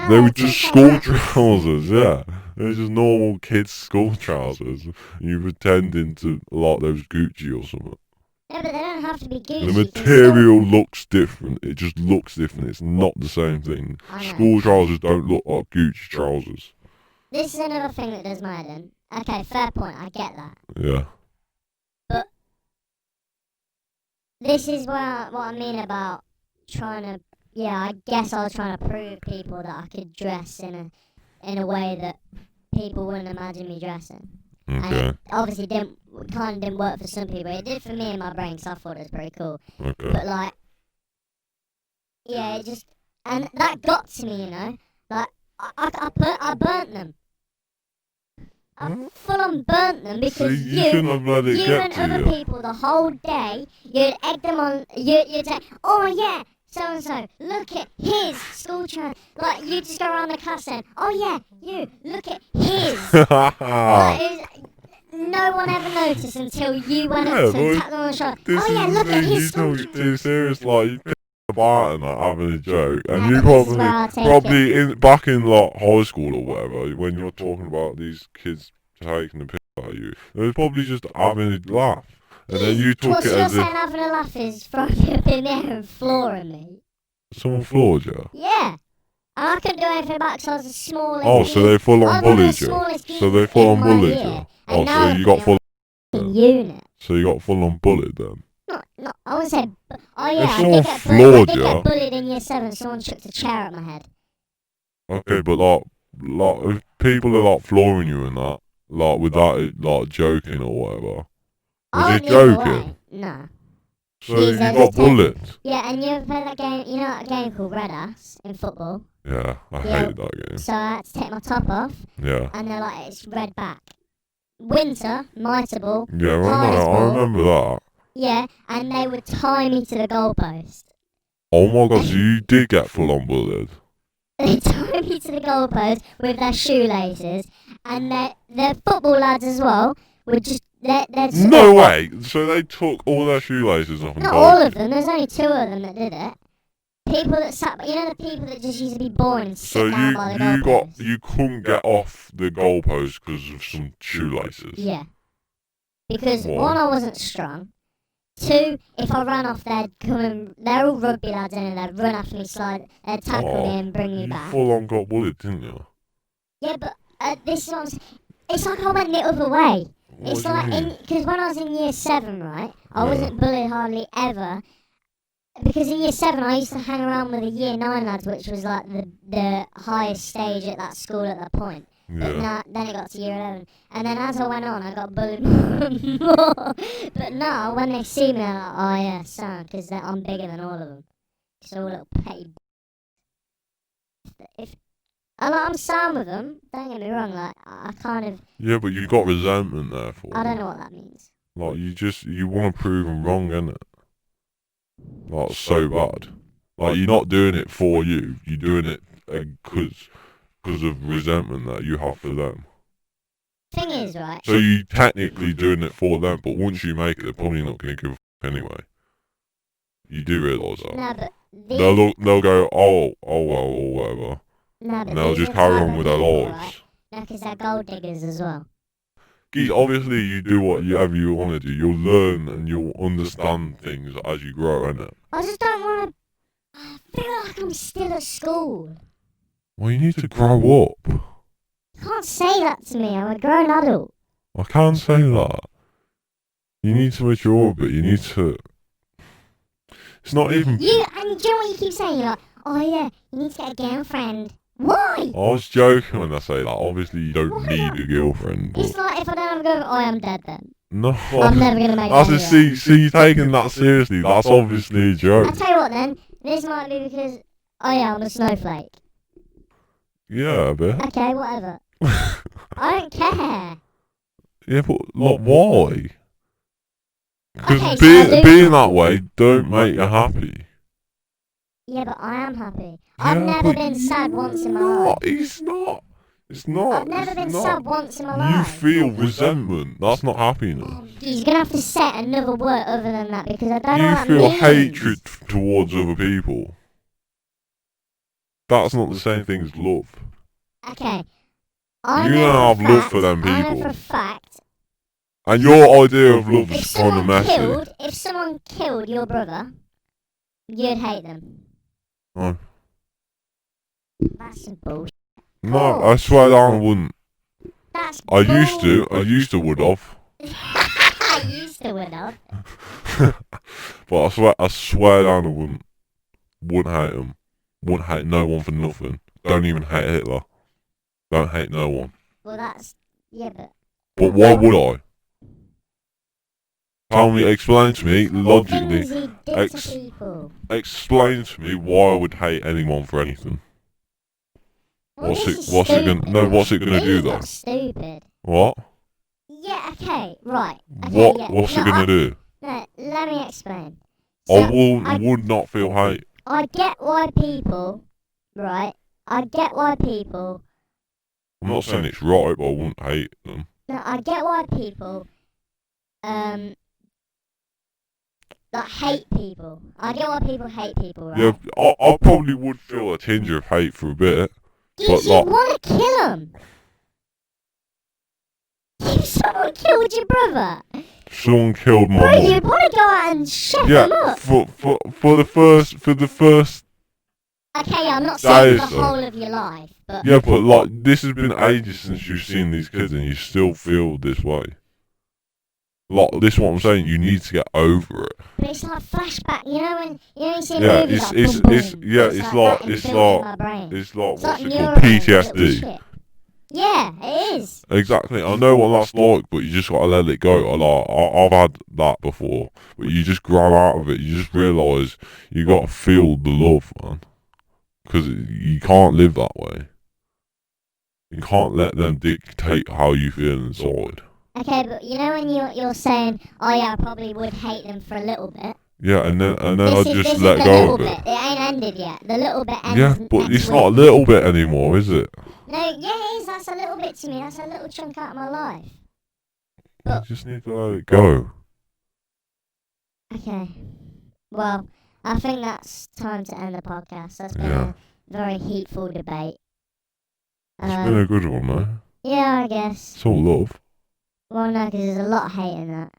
Speaker 2: they were just school trousers, yeah. They were just normal kids' school trousers. And you pretending to like those Gucci or something.
Speaker 1: Yeah, but they don't have to be Gucci.
Speaker 2: The material looks different. It just looks different. It's not the same thing. School trousers don't look like Gucci trousers.
Speaker 1: This is another thing that does my head in. Okay, fair point. I get that.
Speaker 2: Yeah.
Speaker 1: But this is what I mean about trying to... Yeah, I guess I was trying to prove people that I could dress in a way that people wouldn't imagine me dressing.
Speaker 2: Okay.
Speaker 1: And it obviously didn't work for some people. It did for me in my brain, because I thought it was pretty cool.
Speaker 2: Okay.
Speaker 1: But like, yeah, it just... And that got to me, you know? Like, I burnt them. I full on burnt them because you and other people the whole day, you'd egg them on, you'd say, oh yeah, so-and-so, look at his school trousers. Like, you just go around the class saying, oh yeah, you, look at his. no one ever noticed until you went
Speaker 2: Yeah,
Speaker 1: up to him,
Speaker 2: but
Speaker 1: tapped him on the shoulder.
Speaker 2: This
Speaker 1: Oh yeah,
Speaker 2: is
Speaker 1: look
Speaker 2: the
Speaker 1: at
Speaker 2: thing,
Speaker 1: his
Speaker 2: you
Speaker 1: school.
Speaker 2: took it too serious, like, you picked about and like, having a joke, and
Speaker 1: Yeah,
Speaker 2: you
Speaker 1: but this is where I take
Speaker 2: probably back in like high school or whatever, when you're talking about these kids taking the piss out of you, they was probably just having a laugh, and then you took
Speaker 1: What,
Speaker 2: it
Speaker 1: so you're
Speaker 2: as if
Speaker 1: saying having a laugh is throwing me up in the air and flooring me?
Speaker 2: someone floored you.
Speaker 1: Yeah. And I couldn't do anything back because I was the smallest.
Speaker 2: Oh, so they full on
Speaker 1: I was one of the
Speaker 2: bullied you.
Speaker 1: smallest
Speaker 2: So they
Speaker 1: geezers
Speaker 2: full
Speaker 1: in
Speaker 2: on
Speaker 1: my
Speaker 2: bullied
Speaker 1: year.
Speaker 2: you.
Speaker 1: And
Speaker 2: Oh,
Speaker 1: now
Speaker 2: so
Speaker 1: I'm
Speaker 2: you got full.
Speaker 1: in unit.
Speaker 2: So you got full on bullied then.
Speaker 1: Not, I wouldn't say. Oh yeah,
Speaker 2: If
Speaker 1: I
Speaker 2: someone
Speaker 1: did get
Speaker 2: floored
Speaker 1: bullied. I did
Speaker 2: you-
Speaker 1: get bullied in year 7. Someone chucked a chair at my head.
Speaker 2: Okay, but like if people are like flooring you and that, like without it, like joking or whatever. Was he joking?
Speaker 1: No.
Speaker 2: So
Speaker 1: He's
Speaker 2: you
Speaker 1: a
Speaker 2: got
Speaker 1: detective.
Speaker 2: bullied.
Speaker 1: Yeah, and you ever play that game? You know that game called Red Ass in football?
Speaker 2: Yeah, I
Speaker 1: Yeah.
Speaker 2: hated that game.
Speaker 1: So I had to take my top off,
Speaker 2: Yeah.
Speaker 1: and they're like, it's red back. Winter, mitre ball.
Speaker 2: Yeah,
Speaker 1: Hardest
Speaker 2: I
Speaker 1: ball.
Speaker 2: remember that.
Speaker 1: Yeah, and they would tie me to the goalpost.
Speaker 2: Oh my god, so you did get full on bullied.
Speaker 1: They tie me to the goalpost with their shoelaces, and their football lads as well would just
Speaker 2: No way! So they took all their shoelaces off and
Speaker 1: Not all of them. There's only 2 of them that did it. People that sat, you know, the people that just used to be boring and
Speaker 2: So
Speaker 1: sit down by the goalpost.
Speaker 2: you couldn't get off the goalpost because of some shoelaces.
Speaker 1: Yeah. Because
Speaker 2: Why?
Speaker 1: 1, I wasn't strong. 2, if I ran off, they're all rugby lads and they'd run after me, they'd tackle me and bring me
Speaker 2: You
Speaker 1: back.
Speaker 2: full on got bullied, didn't you?
Speaker 1: Yeah, but this is what I'm saying. It's like I went the other way.
Speaker 2: What
Speaker 1: It's
Speaker 2: do you
Speaker 1: like,
Speaker 2: mean?
Speaker 1: because when I was in year 7, right, I
Speaker 2: Yeah.
Speaker 1: wasn't bullied hardly ever. Because in year 7, I used to hang around with the year 9 lads, which was like the highest stage at that school at that point. But
Speaker 2: Yeah.
Speaker 1: then it got to year 11. And then as I went on, I got bullied more and more. But now, when they see me, they're like, oh yeah, son, because I'm bigger than all of them. Just all little petty. I'm sound with them, don't get me wrong, like, I kind of,
Speaker 2: Yeah, but you got resentment there for
Speaker 1: I
Speaker 2: them.
Speaker 1: don't know what that means.
Speaker 2: Like, you want to prove them wrong, innit? Like, so bad. Like, you're not doing it for you. You're doing it because of resentment that you have for them.
Speaker 1: Thing is, right,
Speaker 2: So you technically doing it for them, but once you make it, they're probably not going to give a f anyway. You do realise that.
Speaker 1: no, but
Speaker 2: They'll go, oh well, or whatever.
Speaker 1: no, but
Speaker 2: And they'll
Speaker 1: these
Speaker 2: just
Speaker 1: are
Speaker 2: carry
Speaker 1: type
Speaker 2: on
Speaker 1: of
Speaker 2: with their
Speaker 1: people,
Speaker 2: lives.
Speaker 1: right? No, because they're gold diggers as well.
Speaker 2: Geez, obviously you do whatever you want to do. You'll learn and you'll understand things as you grow, innit?
Speaker 1: I just don't want to. I feel like I'm still at school.
Speaker 2: Well, you need to grow up.
Speaker 1: You can't say that to me. I'm a grown adult.
Speaker 2: I can't say that. You need to mature a bit. You need to... It's not even...
Speaker 1: Do you know what you keep saying? You're like, oh yeah, you need to get a girlfriend. Why?
Speaker 2: I was joking when I say that. Obviously, you don't need a girlfriend,
Speaker 1: It's
Speaker 2: but...
Speaker 1: like if I don't have a girlfriend, oh, I'm dead then.
Speaker 2: No.
Speaker 1: I'm never gonna make
Speaker 2: That's
Speaker 1: it.
Speaker 2: just, see, you taking that seriously. That's obviously a
Speaker 1: I'll
Speaker 2: joke.
Speaker 1: tell you what then. This might be because, oh yeah, I'm a snowflake.
Speaker 2: Yeah, a bit.
Speaker 1: Okay, whatever. I don't care.
Speaker 2: Yeah, but like, why? Because
Speaker 1: Okay, so I do-
Speaker 2: being that way don't make you happy.
Speaker 1: Yeah, but I am happy. I've
Speaker 2: Yeah,
Speaker 1: never
Speaker 2: but
Speaker 1: been sad once in my
Speaker 2: No,
Speaker 1: life.
Speaker 2: It's not. It's not.
Speaker 1: I've never
Speaker 2: it's
Speaker 1: been
Speaker 2: not.
Speaker 1: sad once in my
Speaker 2: You
Speaker 1: life.
Speaker 2: feel resentment. That's not happiness.
Speaker 1: You're gonna have to set another word other than that because I don't know
Speaker 2: You
Speaker 1: what
Speaker 2: feel
Speaker 1: that means.
Speaker 2: hatred towards other people. That's not the same thing as love.
Speaker 1: Okay.
Speaker 2: You don't have love for them
Speaker 1: I know
Speaker 2: people.
Speaker 1: for a fact.
Speaker 2: And your idea of love
Speaker 1: If
Speaker 2: is kind of messy.
Speaker 1: if someone killed your brother, you'd hate them.
Speaker 2: No.
Speaker 1: That's some bullshit.
Speaker 2: No, I swear down I wouldn't.
Speaker 1: That's
Speaker 2: I used to would have.
Speaker 1: I used to would have.
Speaker 2: But I swear down I wouldn't. Wouldn't hate them. Wouldn't hate no one for nothing. Don't even hate Hitler. Don't hate no one.
Speaker 1: Well, that's yeah, but
Speaker 2: But why would I? Tell me, explain to me logically.
Speaker 1: things he did to people.
Speaker 2: Explain to me why I would hate anyone for anything.
Speaker 1: Well,
Speaker 2: What's
Speaker 1: this is
Speaker 2: it gonna?
Speaker 1: stupid.
Speaker 2: No, what's it gonna do
Speaker 1: These
Speaker 2: though?
Speaker 1: are stupid.
Speaker 2: What?
Speaker 1: Yeah. Okay. Right. Okay, yeah.
Speaker 2: What's
Speaker 1: no,
Speaker 2: it gonna do?
Speaker 1: No, let me explain.
Speaker 2: I would not feel hate.
Speaker 1: I get why people, right? I get why people.
Speaker 2: I'm not saying it's right, but I wouldn't hate them.
Speaker 1: No, I get why people like hate people. I get why people hate people, right?
Speaker 2: Yeah, I probably would feel a tinge of hate for a bit.
Speaker 1: Because you want to kill him. If someone killed your brother,
Speaker 2: Someone killed my
Speaker 1: bro,
Speaker 2: mum.
Speaker 1: you'd want to go out and shut him
Speaker 2: Yeah,
Speaker 1: up.
Speaker 2: for the first.
Speaker 1: Okay, I'm not saying
Speaker 2: That
Speaker 1: the
Speaker 2: is,
Speaker 1: whole of your life, but
Speaker 2: Yeah, but like this has been ages since you've seen these kids, and you still feel this way. Like this is what I'm saying. You need to get over it.
Speaker 1: but it's like flashback. You know when you see
Speaker 2: Yeah,
Speaker 1: movies
Speaker 2: it's
Speaker 1: like
Speaker 2: it's
Speaker 1: boom,
Speaker 2: it's
Speaker 1: boom,
Speaker 2: yeah,
Speaker 1: it's
Speaker 2: it's
Speaker 1: like
Speaker 2: like
Speaker 1: that
Speaker 2: it's
Speaker 1: inbuilt in
Speaker 2: like
Speaker 1: my brain.
Speaker 2: it's like
Speaker 1: It's
Speaker 2: what's
Speaker 1: like
Speaker 2: it called?
Speaker 1: neurons, little
Speaker 2: PTSD.
Speaker 1: shit. Yeah, it is.
Speaker 2: Exactly. I know what that's like, but you just gotta let it go. I've had that before, but you just grow out of it. You just realise you gotta feel the love, man, because you can't live that way. You can't let them dictate how you feel inside.
Speaker 1: Okay, but you know when you're saying, oh yeah, I probably would hate them for a little bit.
Speaker 2: Yeah, and then
Speaker 1: This
Speaker 2: I
Speaker 1: is
Speaker 2: just
Speaker 1: the
Speaker 2: let go
Speaker 1: little
Speaker 2: of
Speaker 1: bit.
Speaker 2: it.
Speaker 1: It ain't ended yet. The little bit ends
Speaker 2: Yeah, but
Speaker 1: next
Speaker 2: it's not a
Speaker 1: week.
Speaker 2: little bit anymore, is it?
Speaker 1: No, yeah, it is. That's a little bit to me. That's a little chunk out of my life.
Speaker 2: You just need to let it go.
Speaker 1: Okay. Well, I think that's time to end the podcast. That's been
Speaker 2: Yeah.
Speaker 1: a very heatful debate.
Speaker 2: It's been a good one, though.
Speaker 1: Yeah, I guess.
Speaker 2: It's all love.
Speaker 1: Well, no, because there's a lot of hate in that.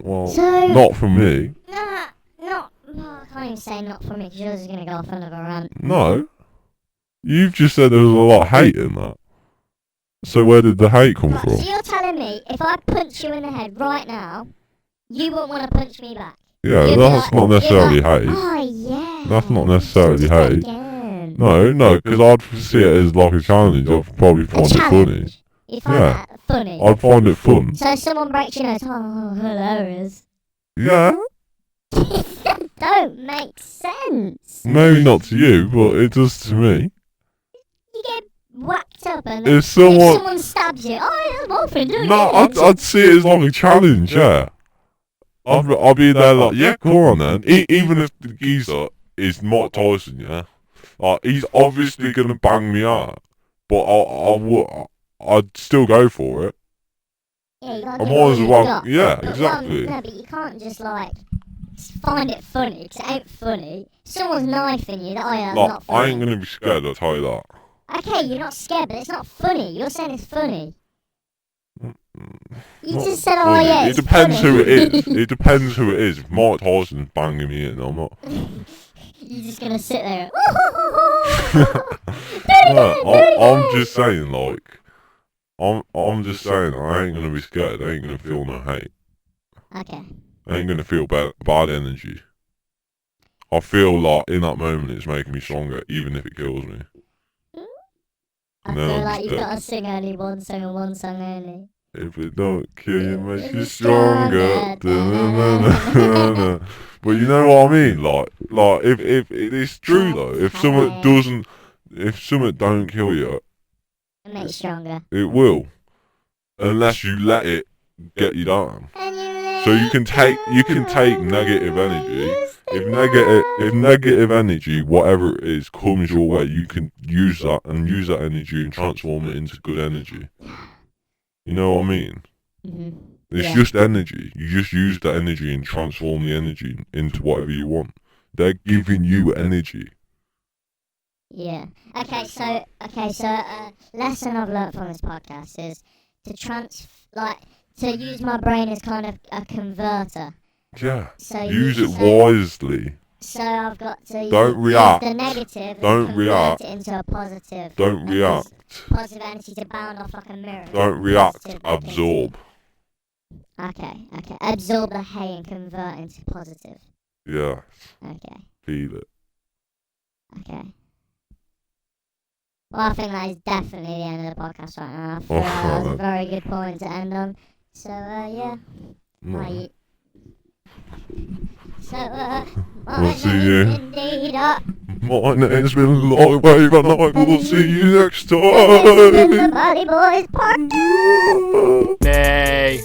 Speaker 2: Well,
Speaker 1: So-
Speaker 2: not from me.
Speaker 1: Nah, not. Well, I can't even say not for me because yours is going to go off another rant.
Speaker 2: No. You've just said there was a lot of hate in that. So where did the hate come
Speaker 1: Right,
Speaker 2: from?
Speaker 1: so you're telling me if I punch you in the head right now, you wouldn't want to punch me back?
Speaker 2: Yeah,
Speaker 1: You'd be
Speaker 2: that's
Speaker 1: like-
Speaker 2: not necessarily
Speaker 1: you'd be like,
Speaker 2: hate.
Speaker 1: oh, yeah.
Speaker 2: That's not necessarily
Speaker 1: Just do it
Speaker 2: hate.
Speaker 1: again.
Speaker 2: No, because I'd see it as like a challenge. I'd probably
Speaker 1: A
Speaker 2: find it funny.
Speaker 1: challenge. You find
Speaker 2: Yeah.
Speaker 1: that funny?
Speaker 2: I'd find it fun.
Speaker 1: So someone breaks your nose. Oh, hilarious.
Speaker 2: Yeah,
Speaker 1: That don't make sense.
Speaker 2: maybe not to you, but it does to me.
Speaker 1: You get whacked up and
Speaker 2: If
Speaker 1: if
Speaker 2: someone...
Speaker 1: someone stabs you, oh, that's morphine, do it
Speaker 2: No,
Speaker 1: again.
Speaker 2: I'd see it as like a challenge, yeah. I'd be there like, yeah, go on then. Even if the geezer is Mike Tyson, yeah. Like, he's obviously gonna bang me out, but I'd still go for it.
Speaker 1: Yeah, you
Speaker 2: I
Speaker 1: gotta
Speaker 2: might
Speaker 1: do what
Speaker 2: as
Speaker 1: you've
Speaker 2: well,
Speaker 1: got.
Speaker 2: yeah,
Speaker 1: But
Speaker 2: exactly.
Speaker 1: no, but you can't just like find it funny, 'cause it ain't funny. Someone's knifing you, oh yeah,
Speaker 2: Like,
Speaker 1: not funny.
Speaker 2: I ain't gonna be scared, I'll tell you that.
Speaker 1: Okay, you're not scared, but it's not funny. You're saying it's funny. You
Speaker 2: Not
Speaker 1: just said, oh
Speaker 2: funny.
Speaker 1: yeah,
Speaker 2: It
Speaker 1: it's
Speaker 2: depends
Speaker 1: funny.
Speaker 2: who it is. It depends who it is. If Mike Tyson's banging me in, I'm not.
Speaker 1: You're just gonna sit there.
Speaker 2: No, I'm just saying, like, I'm just saying, I ain't gonna be scared. I ain't gonna feel no hate.
Speaker 1: Okay.
Speaker 2: I ain't gonna feel bad energy. I feel like in that moment it's making me stronger, even if it kills me.
Speaker 1: I
Speaker 2: No,
Speaker 1: feel
Speaker 2: I'm
Speaker 1: like
Speaker 2: just
Speaker 1: you've
Speaker 2: dead.
Speaker 1: got to sing only one song and one song only.
Speaker 2: If it don't kill you,
Speaker 1: Yeah,
Speaker 2: makes
Speaker 1: you're
Speaker 2: you stronger. Da-na-na-na-na. But you know what I mean? Like if it is true though, if something don't kill you,
Speaker 1: It makes you stronger.
Speaker 2: it will, unless you let it get you down. So you can take negative energy. If negative energy, whatever it is, comes your way, you can use that energy and transform it into good energy. You know what I mean?
Speaker 1: Mm-hmm.
Speaker 2: It's just energy. You just use the energy and transform the energy into whatever you want. They're giving you energy.
Speaker 1: Yeah. Okay, so lesson I've learnt from this podcast is to use my brain as kind of a converter.
Speaker 2: Yeah.
Speaker 1: So
Speaker 2: Use it
Speaker 1: so-
Speaker 2: wisely.
Speaker 1: So I've got to
Speaker 2: Don't
Speaker 1: use
Speaker 2: react.
Speaker 1: the negative
Speaker 2: Don't
Speaker 1: and convert
Speaker 2: react.
Speaker 1: it into a positive.
Speaker 2: Don't
Speaker 1: and
Speaker 2: react.
Speaker 1: use positive energy to bound off like a mirror.
Speaker 2: Don't react.
Speaker 1: Positive
Speaker 2: Absorb.
Speaker 1: Okay. Absorb the hate and convert into positive.
Speaker 2: Yeah.
Speaker 1: Okay.
Speaker 2: Feel it.
Speaker 1: Okay. Well, I think that is definitely the end of the podcast right now. I feel that was a very good point to end on. So, yeah.
Speaker 2: No.
Speaker 1: Bye. So,
Speaker 2: We'll see you.
Speaker 1: Indeed,
Speaker 2: My name's been Lightwave and I will see you next
Speaker 1: this has been the
Speaker 2: time.
Speaker 1: Bali Boyz podcast.
Speaker 3: Nay.